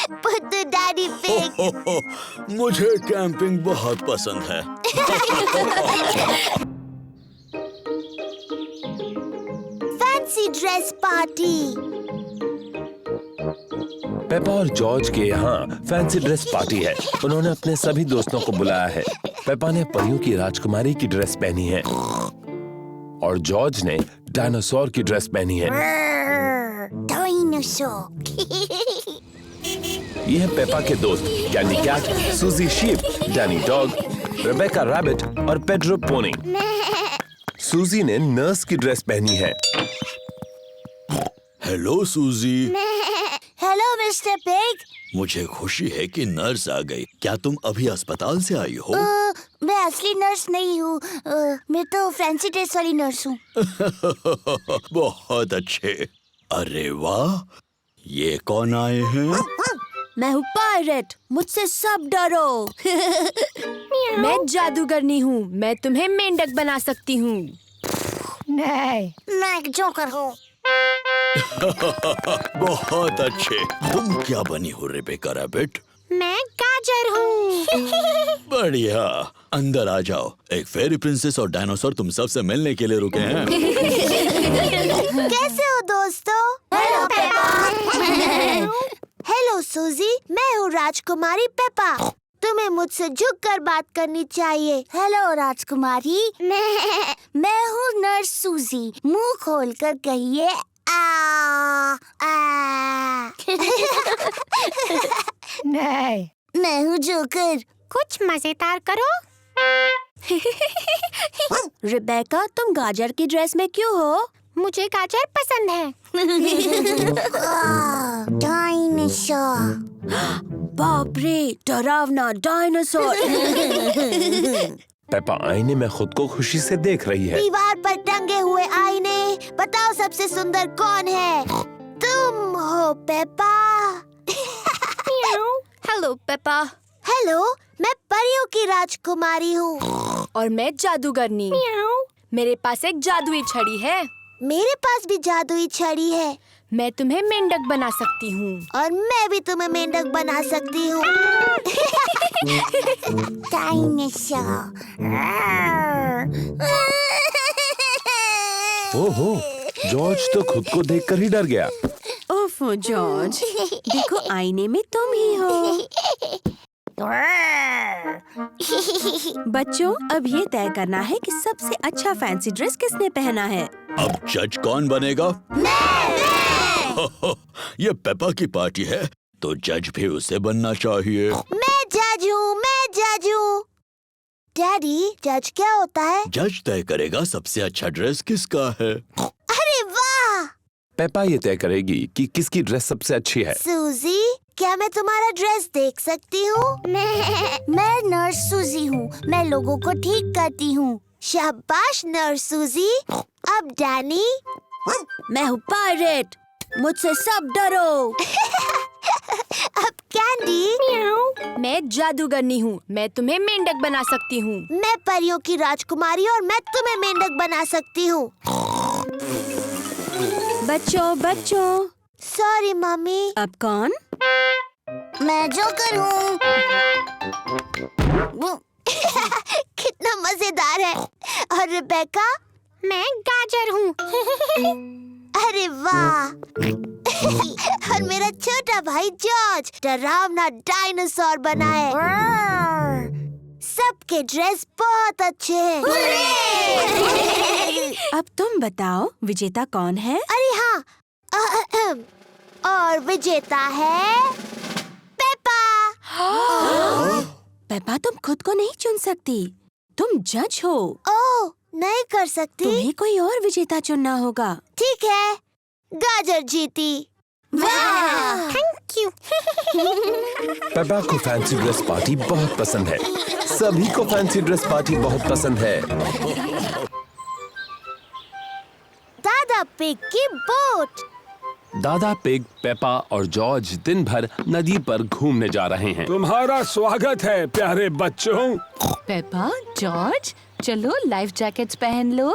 पुत्तू डैडी पिग। मुझे कैंपिंग बहुत पसंद है। Fancy dress party. पेपा और जॉर्ज के यहाँ फैंसी ड्रेस पार्टी है। उन्होंने अपने सभी दोस्तों को बुलाया है। पेपा ने परियों की राजकुमारी की ड्रेस पहनी है और जॉर्ज ने डायनासोर की ड्रेस पहनी है। डायनासोर। ये है पेपा के दोस्त Danny Cat, Suzy Sheep, Danny Dog, Rebecca Rabbit और पेड्रो पोनी। सूजी ने नर्स की ड्रेस पहनी है। Hello Suzy. Hello mister Pig. मुझे खुशी है कि नर्स आ गई। क्या तुम अभी अस्पताल से आई हो? मैं असली नर्स नहीं हूँ। मैं तो फैंसी ड्रेस वाली नर्स हूँ। बहुत अच्छे। अरे वाह, ये कौन आए हैं? मैं हूँ पायरेट, मुझसे सब डरो। मैं जादूगरनी हूँ, मैं तुम्हें मेंढक बना सकती हूँ। नहीं। मैं एक जोकर हूँ। बहुत अच्छे। तुम क्या बनी हो रेबेका रैबिट? मैं गाजर हूँ। बढ़िया। अंदर आ जाओ। एक फेरी प्रिंसेस और डायनासोर तुम सबसे मिलने के लिए रुके हैं। कैसे हो दोस्तों? Hello Peppa. हेलो सूजी, मैं हूँ राजकुमारी पेपा। तुम्हें मुझसे झुककर बात करनी चाहिए। हेलो राजकुमारी। मैं हूँ नर्स सूजी। मुंह खोलकर कहिए आ। नहीं। मैं हूँ जोकर। कुछ मजेदार करो। रिबेका, तुम गाजर की ड्रेस में क्यों हो? मुझे गाजर पसंद है। डायनासोर। बाप रे, डरावना डायनासोर। पेपा आईने में खुद को खुशी से देख रही है। दीवार पर टंगे हुए आईने, बताओ सबसे सुंदर कौन है? तुम हो पेपा। Hello Peppa. हेलो, मैं परियों की राजकुमारी हूँ। और मैं जादूगरनी। मेरे पास एक जादुई छड़ी है। मेरे पास भी जादुई छड़ी है। मैं तुम्हें मेंढक बना सकती हूँ। और मैं भी तुम्हें मेंढक बना सकती हूँ। डायनासोर। ओहो, जॉर्ज तो खुद को देखकर ही डर गया। ओफो जॉर्ज, देखो आईने में तुम ही हो। बच्चों, अब ये तय करना है कि सबसे अच्छा फैंसी ड्रेस किसने पहना है। अब जज कौन बनेगा? ये पेपा की पार्टी है, तो जज भी उसे बनना चाहिए। मैं जज हूँ। मैं जज हूँ। डैडी, जज क्या होता है? जज तय करेगा सबसे अच्छा ड्रेस किसका है। अरे वाह! पेपा ये तय करेगी कि किसकी ड्रेस सबसे अच्छी है। सूजी, क्या मैं तुम्हारा ड्रेस देख सकती हूँ? मैं नर्स सूजी हूँ। मैं लोगों को ठीक करती हूँ। शाबाश नर्स सूजी। अब डैनी। मैं हूँ पायरेट, मुझसे सब डरो। अब कैंडी। मैं जादूगरनी हूँ, मैं तुम्हें मेंढक बना सकती हूँ। मैं परियों की राजकुमारी और मैं तुम्हें मेंढक बना सकती हूँ। बच्चों, सॉरी मम्मी। अब कौन? मैं जोकर हूँ। कितना मजेदार है। और रिबेका? मैं गाजर हूँ। अरे वाह! और मेरा छोटा भाई जॉर्ज डरावना डायनासोर बना है। सबके ड्रेस बहुत अच्छे हैं। अब तुम बताओ, विजेता कौन है? अरे हाँ, और विजेता है पेपा। पेपा, तुम खुद को नहीं चुन सकती, तुम जज हो। ओह, नहीं कर सकती। तुम्हें कोई और विजेता चुनना होगा। ठीक है, गाजर जीती। वाह! Thank you. पेपा को फैंसी ड्रेस पार्टी बहुत पसंद है। सभी को फैंसी ड्रेस पार्टी बहुत पसंद है। दादा पिग की बोट। दादा पिग, पेपा और जॉर्ज दिन भर नदी पर घूमने जा रहे हैं। तुम्हारा स्वागत है प्यारे बच्चों। पेपा, जॉर्ज, चलो लाइफ जैकेट्स पहन लो।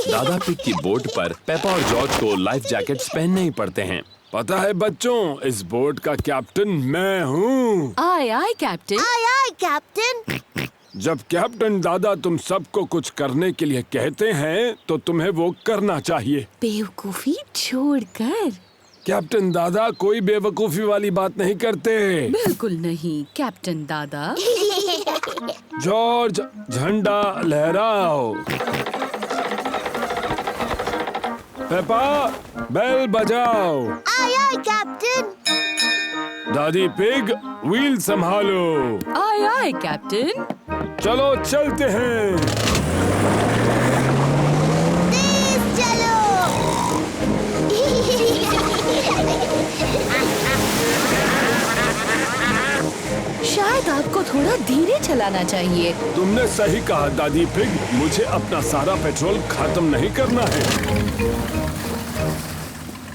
दादा पिग की बोट पर पेपा और जॉर्ज को लाइफ जैकेट्स पहनने ही पड़ते हैं, पता है बच्चों, इस बोट का कैप्टन मैं हूँ। आय आय कैप्टन। आय आय कैप्टन। जब कैप्टन दादा तुम सबको कुछ करने के लिए कहते हैं तो तुम्हें वो करना चाहिए। बेवकूफी छोड़कर। कैप्टन दादा कोई बेवकूफी वाली बात नहीं करते। बिल्कुल नहीं कैप्टन दादा। जॉर्ज, झंडा लहराओ। पेपा, बेल बजाओ। Aye aye captain. दादी पिग, व्हील संभालो। आय आय कैप्टन। चलो चलते हैं। तेज चलो। शायद आपको थोड़ा धीरे चलाना चाहिए। तुमने सही कहा दादी पिग, मुझे अपना सारा पेट्रोल खत्म नहीं करना है।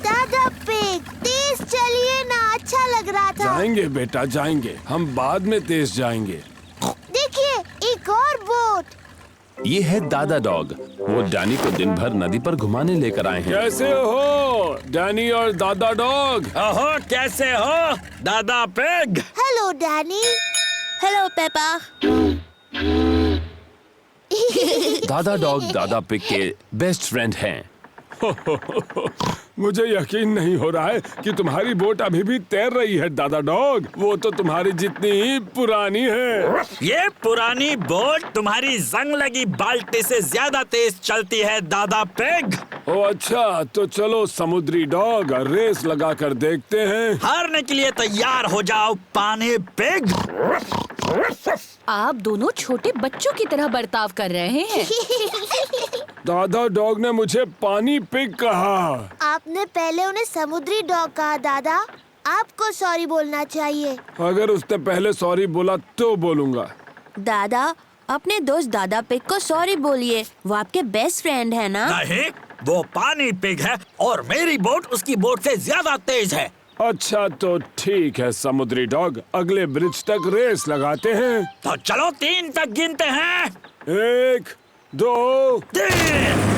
दादा पिग, तेज चलिए ना, अच्छा लग रहा था। जाएंगे बेटा जाएंगे, हम बाद में तेज जाएंगे। देखिए, एक और बोट। ये है दादा डॉग। वो डैनी को दिन भर नदी पर घुमाने लेकर आए हैं। कैसे हो डैनी और दादा डॉग? ओहो, कैसे हो दादा pig? Hello Danny. Hello Peppa. दादा डॉग दादा पिग के बेस्ट फ्रेंड हैं। मुझे यकीन नहीं हो रहा है कि तुम्हारी बोट अभी भी तैर रही है दादा डॉग। वो तो तुम्हारी जितनी ही पुरानी है। ये पुरानी बोट तुम्हारी जंग लगी बाल्टी से ज्यादा तेज चलती है दादा पिग। ओ अच्छा, तो चलो समुद्री डॉग, रेस लगा कर देखते हैं। हारने के लिए तैयार हो जाओ पानी पिग। आप दोनों छोटे बच्चों की तरह बर्ताव कर रहे हैं। दादा डॉग ने मुझे पानी पिग कहा। आपने पहले उन्हें समुद्री डॉग कहा दादा। आपको सॉरी बोलना चाहिए। अगर उसने पहले सॉरी बोला तो बोलूंगा। दादा, अपने दोस्त दादा पिग को सॉरी बोलिए। वो आपके बेस्ट फ्रेंड है ना? नहीं, वो पानी पिग है और मेरी बोट उसकी बोट से ज्यादा तेज है। अच्छा तो ठीक है समुद्री डॉग, अगले ब्रिज तक रेस लगाते हैं। तो चलो 3 तक गिनते हैं। 1, 2, 3।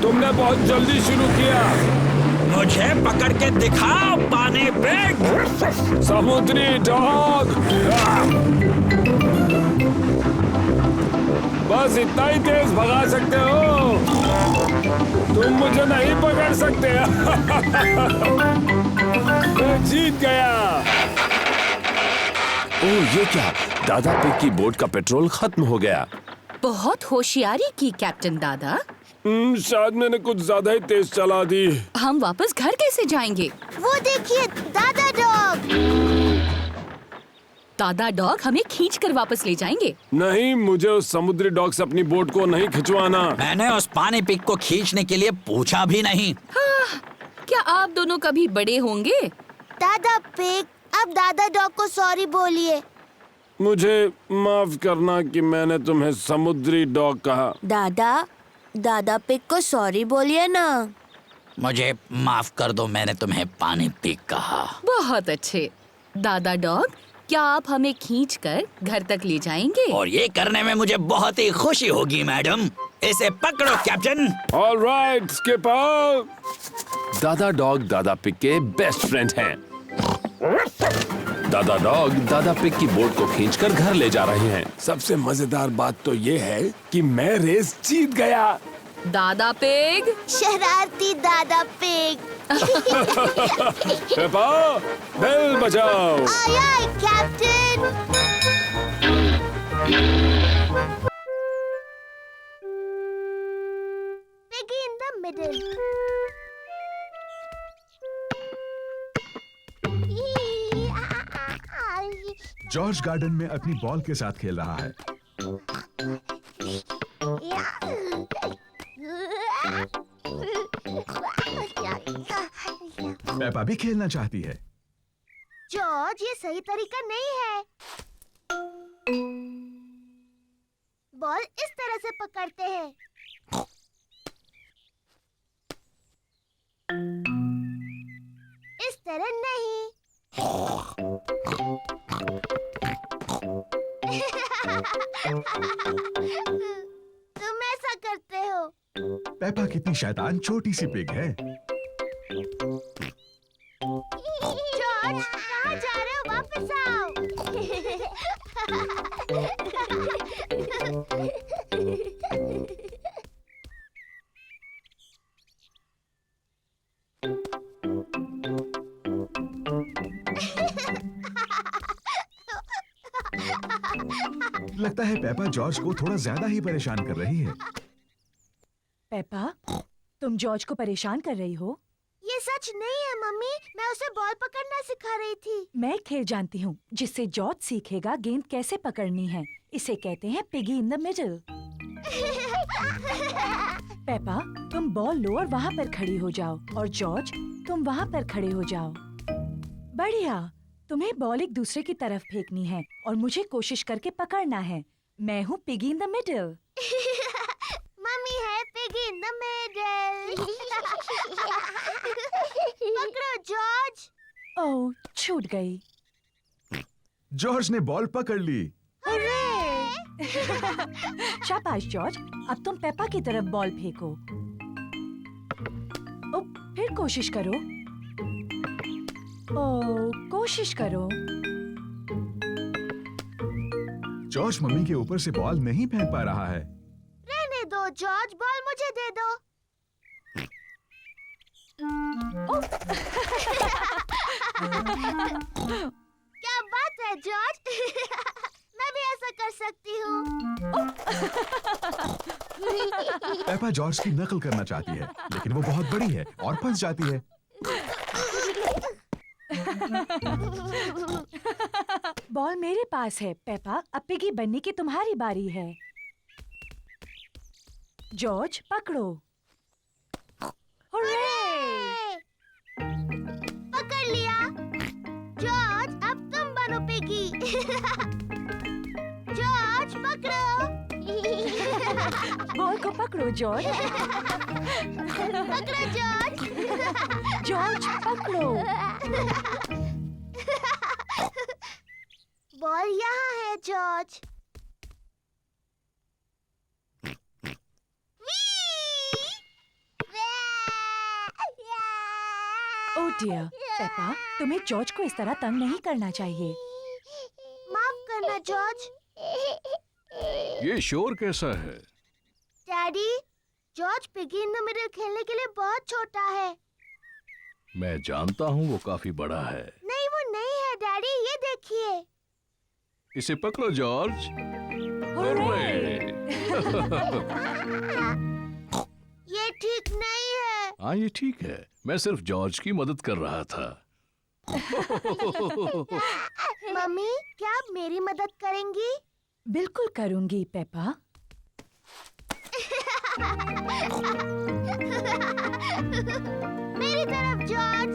तुमने बहुत जल्दी शुरू किया। मुझे पकड़ के दिखाओ पानी पिग। समुद्री डॉग, बस इतना ही तेज भगा सकते हो, तुम मुझे नहीं पकड़ सकते। मैं जीत गया। ओह ये क्या, दादा पिग की बोट का पेट्रोल खत्म हो गया। बहुत होशियारी की कैप्टन दादा। शायद मैंने कुछ ज्यादा ही तेज चला दी। हम वापस घर कैसे जाएंगे? वो देखिए दादा डॉग। दादा डॉग हमें खींच कर वापस ले जाएंगे। नहीं, मुझे उस समुद्री डॉग से अपनी बोट को नहीं खिंचवाना। मैंने उस पानी पिग को खींचने के लिए पूछा भी नहीं। क्या आप दोनों कभी बड़े होंगे? दादा पिग, अब दादा डॉग को सॉरी बोलिए। मुझे माफ करना कि मैंने तुम्हें समुद्री डॉग कहा। दादा पिग को सॉरी बोलिए ना। मुझे माफ कर दो, मैंने तुम्हें पानी पिग कहा। बहुत अच्छे। दादा डॉग, क्या आप हमें खींचकर घर तक ले जाएंगे? और ये करने में मुझे बहुत ही खुशी होगी मैडम। इसे पकड़ो कैप्टन। All right skipper. दादा डॉग दादा पिग के बेस्ट फ्रेंड हैं। दादा डॉग दादा पिग की बोट को खींचकर घर ले जा रहे हैं। सबसे मजेदार बात तो ये है कि मैं रेस जीत गया। दादा पिग, शरारती दादा पिग। पेपा, बेल बजाओ। Aye aye captain. Piggy in the middle. George garden में अपनी बॉल के साथ खेल रहा है। पेपा भी खेलना चाहती है। जॉर्ज, ये सही तरीका नहीं है। बॉल इस तरह से पकड़ते हैं। इस तरह नहीं। तुम ऐसा करते हो। पेपा कितनी शैतान छोटी सी पिग है। लगता है पेपा जॉर्ज को थोड़ा ज्यादा ही परेशान कर रही है। पेपा, तुम जॉर्ज को परेशान कर रही हो? ये सच नहीं है मम्मी, मैं उसे बॉल पकड़ना सिखा रही थी। मैं एक खेल जानती हूँ जिससे जॉर्ज सीखेगा गेंद कैसे पकड़नी है। इसे कहते हैं piggy in the middle. Peppa, तुम बॉल लो और वहाँ पर खड़ी हो जाओ, और जॉर्ज तुम वहाँ पर खड़े हो जाओ। बढ़िया। तुम्हें बॉल एक दूसरे की तरफ फेंकनी है और मुझे कोशिश करके पकड़ना है। मैं हूँ piggy in the middle. Mummy है पिगी इन द मिडल। पकड़ो जॉर्ज। ओह, छूट गई। जॉर्ज ने बॉल पकड़ ली। शाबाश जॉर्ज, अब तुम पेपा की तरफ बॉल फेंको। ओ, फिर कोशिश करो। ओ, कोशिश करो। जॉर्ज मम्मी के ऊपर से बॉल नहीं फेंक पा रहा है। रहने दो जॉर्ज, बॉल मुझे दे दो। क्या बात है जॉर्ज। मैं भी ऐसा कर सकती हूँ। पेपा जॉर्ज की नकल करना चाहती है, लेकिन वो बहुत बड़ी है और फंस जाती है। बॉल मेरे पास है पेपा, अब पिगी बनने की तुम्हारी बारी है। जॉर्ज पकड़ो। हुर्रे! पकड़ लिया। जॉर्ज अब तुम बनो पिगी। जॉर्ज पकड़ो। बॉल को पकड़ो जॉर्ज। पकड़ो जॉर्ज। जॉर्ज पकड़ो। बॉल यहाँ है जॉर्ज। ओह डियर, पेपा, तुम्हें जॉर्ज को इस तरह तंग नहीं करना चाहिए। माफ करना जॉर्ज। ये शोर कैसा है? Daddy, George piggy in the middle खेलने के लिए बहुत छोटा है। मैं जानता हूँ वो काफी बड़ा है। नहीं वो नहीं है डैडी, ये देखिए। इसे पकड़ो जॉर्ज। हुर्रे! ये ठीक नहीं है। हाँ, ये ठीक है। मैं सिर्फ जॉर्ज की मदद कर रहा था। मम्मी, क्या आप मेरी मदद करेंगी? बिल्कुल करूंगी पेपा। मेरी तरफ जॉर्ज।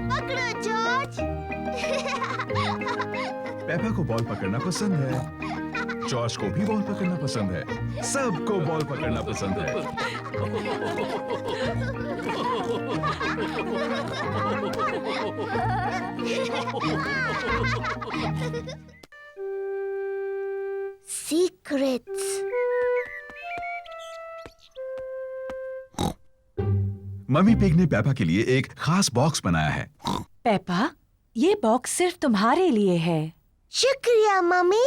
पकड़ो जॉर्ज। पेपा को बॉल पकड़ना पसंद है। जॉर्ज को भी बॉल पकड़ना पसंद है। सबको बॉल पकड़ना पसंद है। सीक्रेट्स। मम्मी पिग ने पेपा के लिए एक खास बॉक्स बनाया है। पेपा, ये बॉक्स सिर्फ तुम्हारे लिए है। शुक्रिया मम्मी।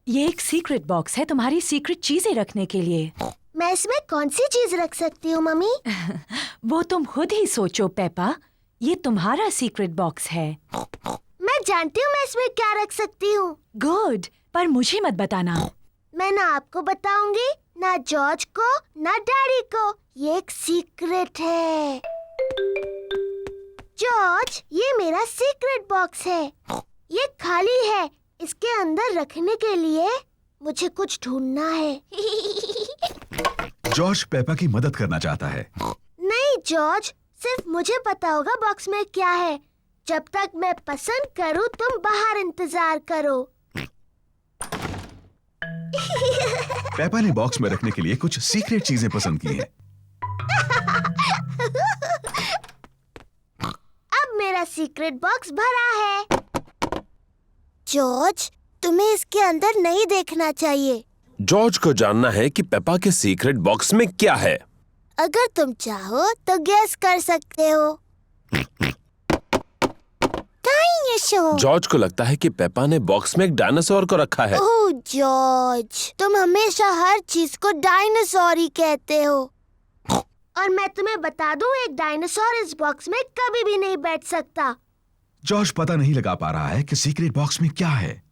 ये एक सीक्रेट बॉक्स है तुम्हारी सीक्रेट चीजें रखने के लिए। मैं इसमें कौन सी चीज रख सकती हूँ मम्मी? वो तुम खुद ही सोचो पेपा। ये तुम्हारा सीक्रेट बॉक्स है। मैं जानती हूँ मैं इसमें क्या रख सकती हूँ। गुड, पर मुझे मत बताना। मैं ना आपको बताऊंगी, ना जॉर्ज को, ना डैडी को। ये एक सीक्रेट है। जॉर्ज, ये मेरा सीक्रेट बॉक्स है। ये खाली है। इसके अंदर रखने के लिए मुझे कुछ ढूंढना है। जॉर्ज पेपा की मदद करना चाहता है। नहीं जॉर्ज, सिर्फ मुझे पता होगा बॉक्स में क्या है। जब तक मैं पसंद करूं, तुम बाहर इंतजार करो। पेपा ने बॉक्स में रखने के लिए कुछ सीक्रेट चीजें पसंद की हैं। अब मेरा सीक्रेट बॉक्स भरा है। जॉर्ज, तुम्हें इसके अंदर नहीं देखना चाहिए। जॉर्ज को जानना है कि पेपा के सीक्रेट बॉक्स में क्या है। अगर तुम चाहो तो गेस कर सकते हो। डायनासोर। जॉर्ज को लगता है कि पेपा ने बॉक्स में एक डायनासोर को रखा है। ओह जॉर्ज, तुम हमेशा हर चीज को डायनासोर ही कहते हो। और मैं तुम्हें बता दूं, एक डायनासोर इस बॉक्स में कभी भी नहीं बैठ सकता। जॉर्ज पता नहीं लगा पा रहा है कि सीक्रेट बॉक्स में क्या है।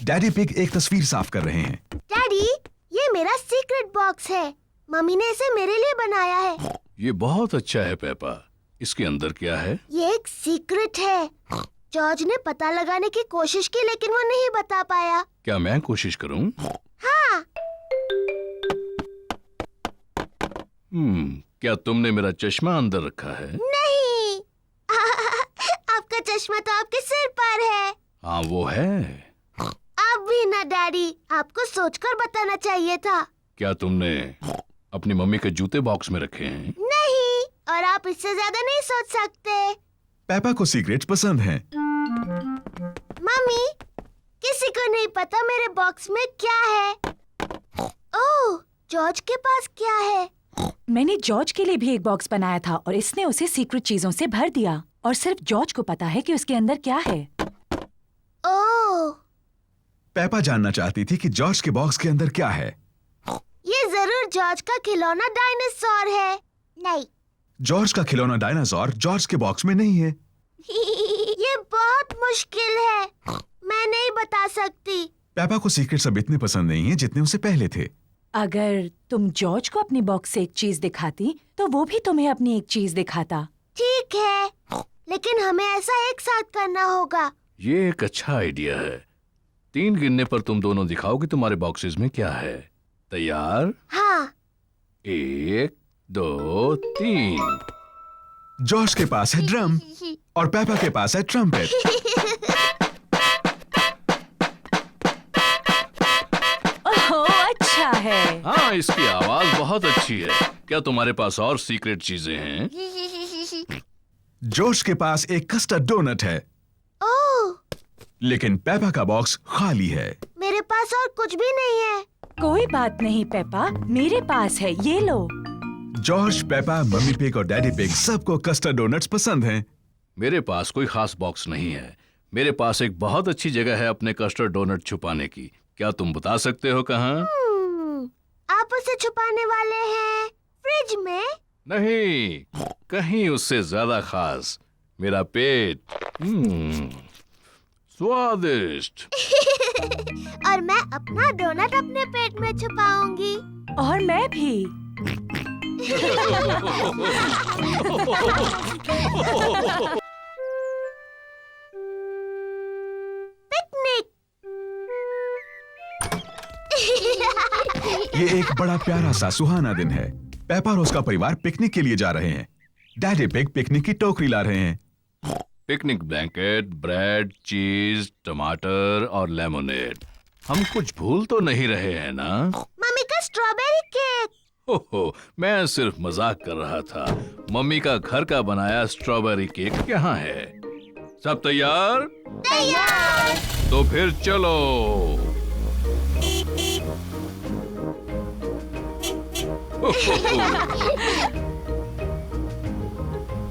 डैडी पिग एक तस्वीर साफ कर रहे हैं। डैडी, ये मेरा सीक्रेट बॉक्स है। मम्मी ने इसे मेरे लिए बनाया है। ये बहुत अच्छा है पेपा। इसके अंदर क्या है? ये एक सीक्रेट है। जॉर्ज ने पता लगाने की कोशिश की लेकिन वो नहीं बता पाया। क्या मैं कोशिश करूं? हाँ। क्या तुमने मेरा चश्मा अंदर रखा है? नहीं। आपका चश्मा तो आपके सिर पर है। हाँ वो है। अब भी ना डैडी, आपको सोचकर बताना चाहिए था। क्या तुमने अपनी मम्मी के जूते बॉक्स में रखे हैं? नहीं, और आप इससे ज्यादा नहीं सोच सकते। पेपा को सीक्रेट्स पसंद हैं। मम्मी, किसी को नहीं पता मेरे बॉक्स में क्या है। ओह, जॉर्ज के पास क्या है? मैंने जॉर्ज के लिए भी एक बॉक्स बनाया था और इसने उसे सीक्रेट चीजों से भर दिया और सिर्फ जॉर्ज को पता है कि उसके अंदर क्या है। ओह, पेपा जानना चाहती थी कि जॉर्ज के बॉक्स के अंदर क्या है। ये जरूर जॉर्ज का खिलौना डायनासोर है। नहीं। जॉर्ज का खिलौना डायनासोर जॉर्ज के बॉक्स में नहीं है। ये बहुत मुश्किल है, मैं नहीं बता सकती। पेपा को सीक्रेट्स अब इतने पसंद नहीं है जितने उसे पहले थे। अगर तुम जॉर्ज को अपनी बॉक्स से एक चीज दिखाती तो वो भी तुम्हें अपनी एक चीज दिखाता। ठीक है, लेकिन हमें ऐसा एक साथ करना होगा। ये एक अच्छा आइडिया है। 3 गिनने पर तुम दोनों दिखाओ कि तुम्हारे बॉक्सेस में क्या है। तैयार? हाँ। 1, 2, 3। जॉर्ज के पास है ड्रम और पेपा के पास है ट्रम्पेट। ओह, अच्छा है। हाँ, इसकी आवाज बहुत अच्छी है। क्या तुम्हारे पास और सीक्रेट चीजें हैं? जॉर्ज के पास एक कस्टर्ड डोनट है। ओह, लेकिन पेपा का बॉक्स खाली है। मेरे पास और कुछ भी नहीं है। कोई बात नहीं पेपा, मेरे पास है, ये लो। जॉर्ज, पेपा, मम्मी पिग और डैडी पिग सबको कस्टर्ड डोनट्स पसंद हैं। मेरे पास कोई खास बॉक्स नहीं है। मेरे पास एक बहुत अच्छी जगह है अपने कस्टर्ड डोनट छुपाने की। क्या तुम बता सकते हो कहाँ? आप उसे छुपाने वाले हैं फ्रिज में? नहीं, कहीं उससे ज्यादा खास। मेरा पेट। स्वादिष्ट। और मैं अपना डोनट अपने पेट में छुपाऊंगी। और मैं भी। पिकनिक। ये एक बड़ा प्यारा सा सुहाना दिन है। पेपा और उसका परिवार पिकनिक के लिए जा रहे हैं। डैडी पिग पिकनिक की टोकरी ला रहे हैं। पिकनिक ब्लैंकेट, ब्रेड, चीज, टमाटर और लेमोनेड। हम कुछ भूल तो नहीं रहे हैं ना? मम्मी का स्ट्रॉबेरी केक। ओहो, मैं सिर्फ मजाक कर रहा था। मम्मी का घर का बनाया स्ट्रॉबेरी केक यहाँ है। सब तैयार? तैयार। तो फिर चलो।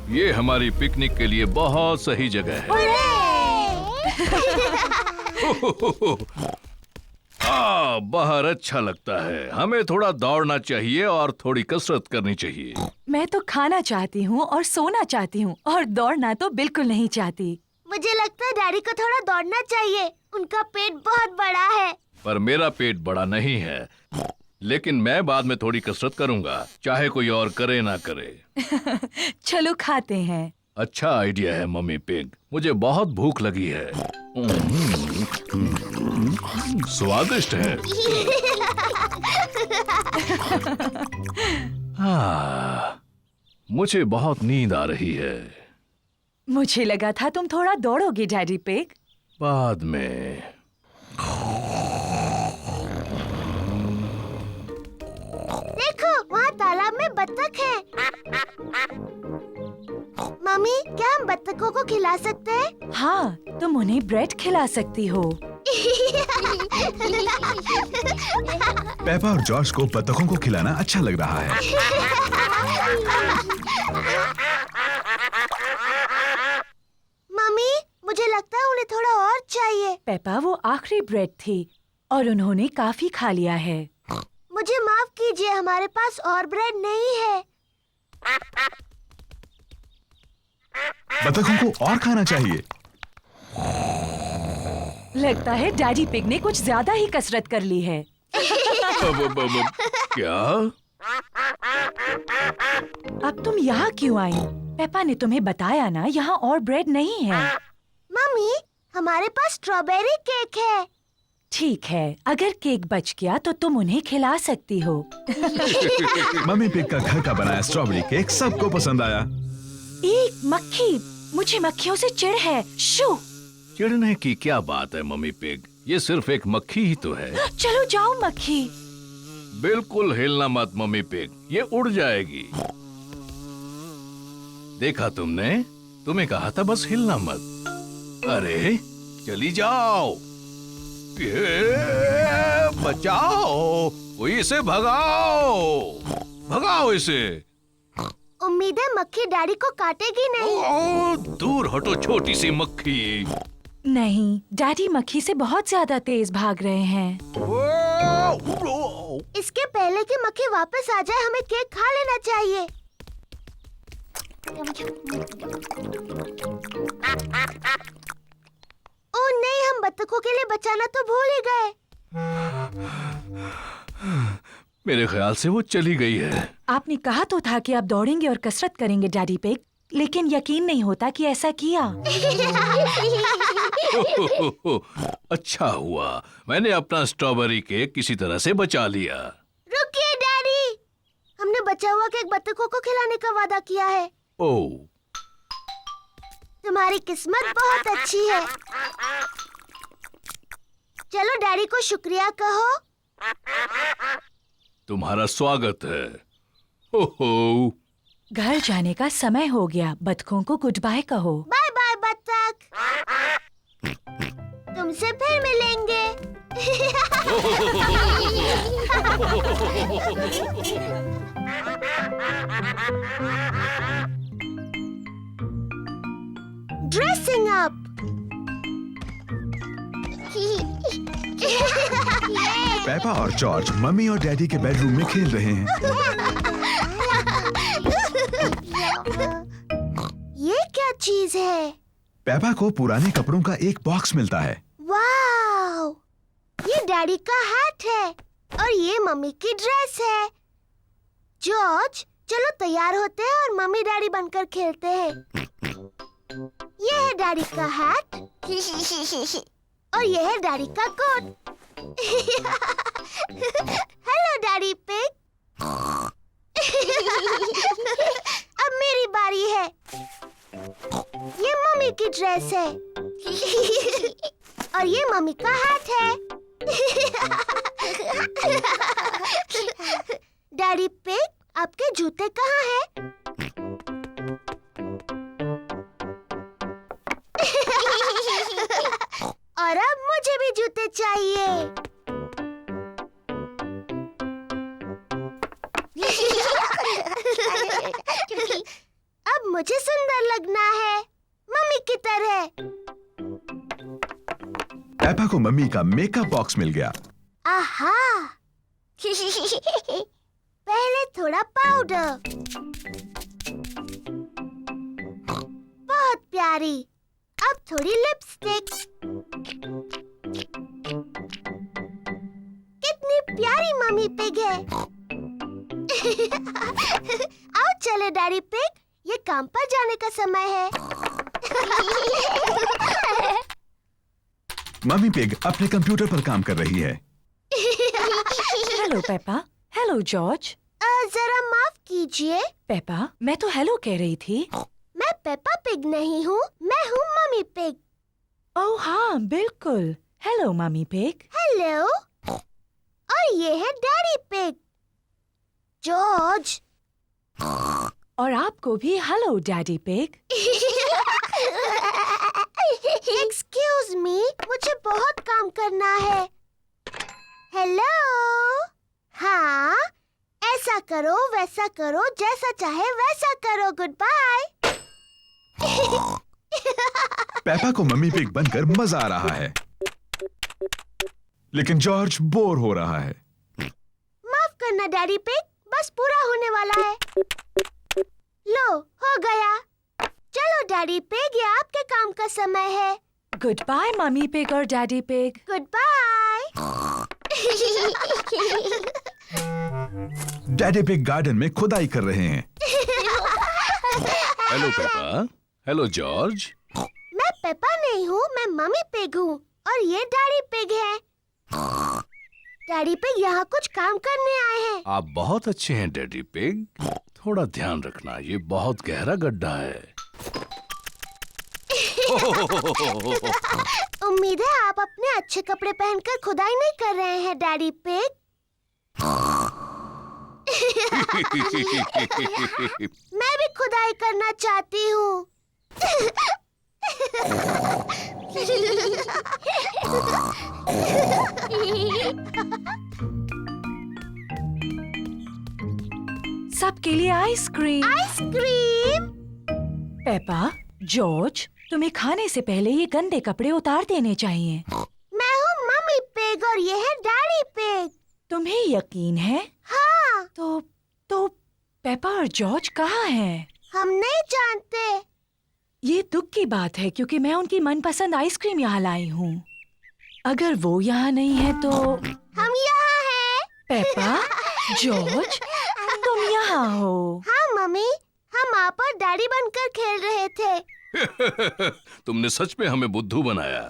ये हमारी पिकनिक के लिए बहुत सही जगह है। बाहर अच्छा लगता है। हमें थोड़ा दौड़ना चाहिए और थोड़ी कसरत करनी चाहिए। मैं तो खाना चाहती हूँ और सोना चाहती हूँ और दौड़ना तो बिल्कुल नहीं चाहती। मुझे लगता है डैडी को थोड़ा दौड़ना चाहिए। उनका पेट बहुत बड़ा है। पर मेरा पेट बड़ा नहीं है। लेकिन मैं बाद में थोड़ी कसरत करूंगा, चाहे कोई और करे ना करे। चलो खाते हैं। अच्छा आइडिया है मम्मी पिग। मुझे बहुत भूख लगी है। स्वादिष्ट है। मुझे बहुत नींद आ रही है। मुझे लगा था तुम थोड़ा दौड़ोगे डैडी पिग। बाद में। देखो, वहाँ तालाब में बत्तख है। मम्मी, क्या हम बत्तखों को खिला सकते हैं? हाँ, तुम उन्हें ब्रेड खिला सकती हो। पेपा और जॉर्ज को बत्तखों को खिलाना अच्छा लग रहा है। मम्मी, मुझे लगता है उन्हें थोड़ा और चाहिए। पेपा, वो आखिरी ब्रेड थी और उन्होंने काफी खा लिया है। मुझे माफ कीजिए, हमारे पास और ब्रेड नहीं है। बत्तखों को और खाना चाहिए। लगता है डैडी पिग ने कुछ ज्यादा ही कसरत कर ली है। क्या? अब तुम यहाँ क्यों आई? पेपा ने तुम्हें बताया ना, यहाँ और ब्रेड नहीं है। मम्मी, हमारे पास स्ट्रॉबेरी केक है। ठीक है, अगर केक बच गया तो तुम उन्हें खिला सकती हो। मम्मी पिग का घर का बनाया स्ट्रॉबेरी केक सबको पसंद आया। एक मक्खी, मुझे मक्खियों से चिढ़ है। शू! चिढ़ने की क्या बात है मम्मी पिग, ये सिर्फ एक मक्खी ही तो है। चलो जाओ मक्खी। बिल्कुल हिलना मत मम्मी पिग, ये उड़ जाएगी। देखा तुमने, तुम्हें कहा था बस हिलना मत। अरे चली जाओ, ये बचाओ, कोई इसे भगाओ, भगाओ इसे। उम्मीद है मक्खी डैडी को काटेगी नहीं। ओ, दूर हटो छोटी सी मक्खी। नहीं, डैडी मक्खी से बहुत ज्यादा तेज भाग रहे हैं। इसके पहले कि मक्खी वापस आ जाए, हमें केक खा लेना चाहिए। ओह नहीं, हम बत्तखों के लिए बचाना तो भूल ही गए। मेरे ख्याल से वो चली गई है। आपने कहा तो था कि आप दौड़ेंगे और कसरत करेंगे डैडी पिग, लेकिन यकीन नहीं होता कि ऐसा किया। अच्छा हुआ मैंने अपना स्ट्रॉबेरी केक किसी तरह से बचा लिया। रुकिए डैडी, हमने बचा हुआ केक बत्तखों को खिलाने का वादा किया है। ओह, तुम्हारी किस्मत बहुत अच्छी है। चलो डैडी को शुक्रिया कहो। तुम्हारा स्वागत है। ओहो, घर जाने का समय हो गया, बतखों को गुड बाय कहो। बाय बाय बत्तख, तुमसे फिर मिलेंगे। Dressing up. पेपा और जॉर्ज मम्मी और डैडी के बेडरूम में खेल रहे हैं। ये क्या चीज है? पेपा को पुराने कपड़ों का एक बॉक्स मिलता है। वाव! ये डैडी का हैट है और ये मम्मी की ड्रेस है। जॉर्ज, चलो तैयार होते हैं और मम्मी डैडी बनकर खेलते हैं। ये है डैडी का हैट और ये है डैडी का कोट। Hello daddy pig. अब मेरी बारी है। ये मम्मी की ड्रेस है और ये मम्मी का हैट है। डैडी पिग, आपके जूते कहाँ हैं? और अब मुझे भी जूते चाहिए। अब मुझे सुंदर लगना है, मम्मी की तरह। पेपा को मम्मी का मेकअप बॉक्स मिल गया। आहा! पहले थोड़ा पाउडर। बहुत प्यारी। अब थोड़ी लिपस्टिक। कितनी प्यारी मम्मी पिग है। आओ चले डैडी पिग, ये काम पर जाने का समय है। मम्मी पिग अपने कंप्यूटर पर काम कर रही है। Hello Peppa. Hello George. जरा माफ कीजिए। पेपा, मैं तो हेलो कह रही थी। मैं पेपा पिग नहीं हूँ, मैं हूँ मम्मी पिग। ओह हाँ, बिल्कुल। Hello mummy pig. हेलो। और ये है डैडी पिग। जॉर्ज। और आपको भी hello daddy pig. Excuse me, मुझे बहुत काम करना है। हेलो। हाँ, ऐसा करो, वैसा करो, जैसा चाहे वैसा करो। Goodbye. पेपा को मम्मी पिग बनकर मजा आ रहा है, लेकिन जॉर्ज बोर हो रहा है। माफ करना डैडी पिग, बस पूरा होने वाला है। लो, हो गया। चलो डैडी पिग, ये आपके काम का समय है। गुड बाय मम्मी पिग और daddy pig. Goodbye. Daddy Pig garden में खुदाई कर रहे हैं। Hello Peppa. Hello George. मैं पेपा नहीं हूँ, मैं मम्मी पिग हूँ और ये डैडी पिग है। डैडी पिग यहाँ कुछ काम करने आए हैं। आप बहुत अच्छे हैं डैडी पिग। थोड़ा ध्यान रखना, ये बहुत गहरा गड्ढा है। उम्मीद है आप अपने अच्छे कपड़े पहनकर खुदाई नहीं कर रहे हैं डैडी पिग। मैं भी खुदाई करना चाहती हूँ। सबके लिए आइसक्रीम। आइसक्रीम। पेपा, जॉर्ज, तुम्हें खाने से पहले ये गंदे कपड़े उतार देने चाहिए। मैं हूँ मम्मी पिग और ये है डैडी पिग। तुम्हें यकीन है? हाँ। तो पेपा और जॉर्ज कहाँ हैं? हम नहीं जानते। ये दुख की बात है क्योंकि मैं उनकी मनपसंद आइसक्रीम यहाँ लाई हूँ। अगर वो यहाँ नहीं है तो हम यहाँ हैं। पेपा, जॉर्ज, तुम यहाँ हो। हाँ मम्मी, हम आप और डैडी बनकर खेल रहे थे। तुमने सच में हमें बुद्धू बनाया।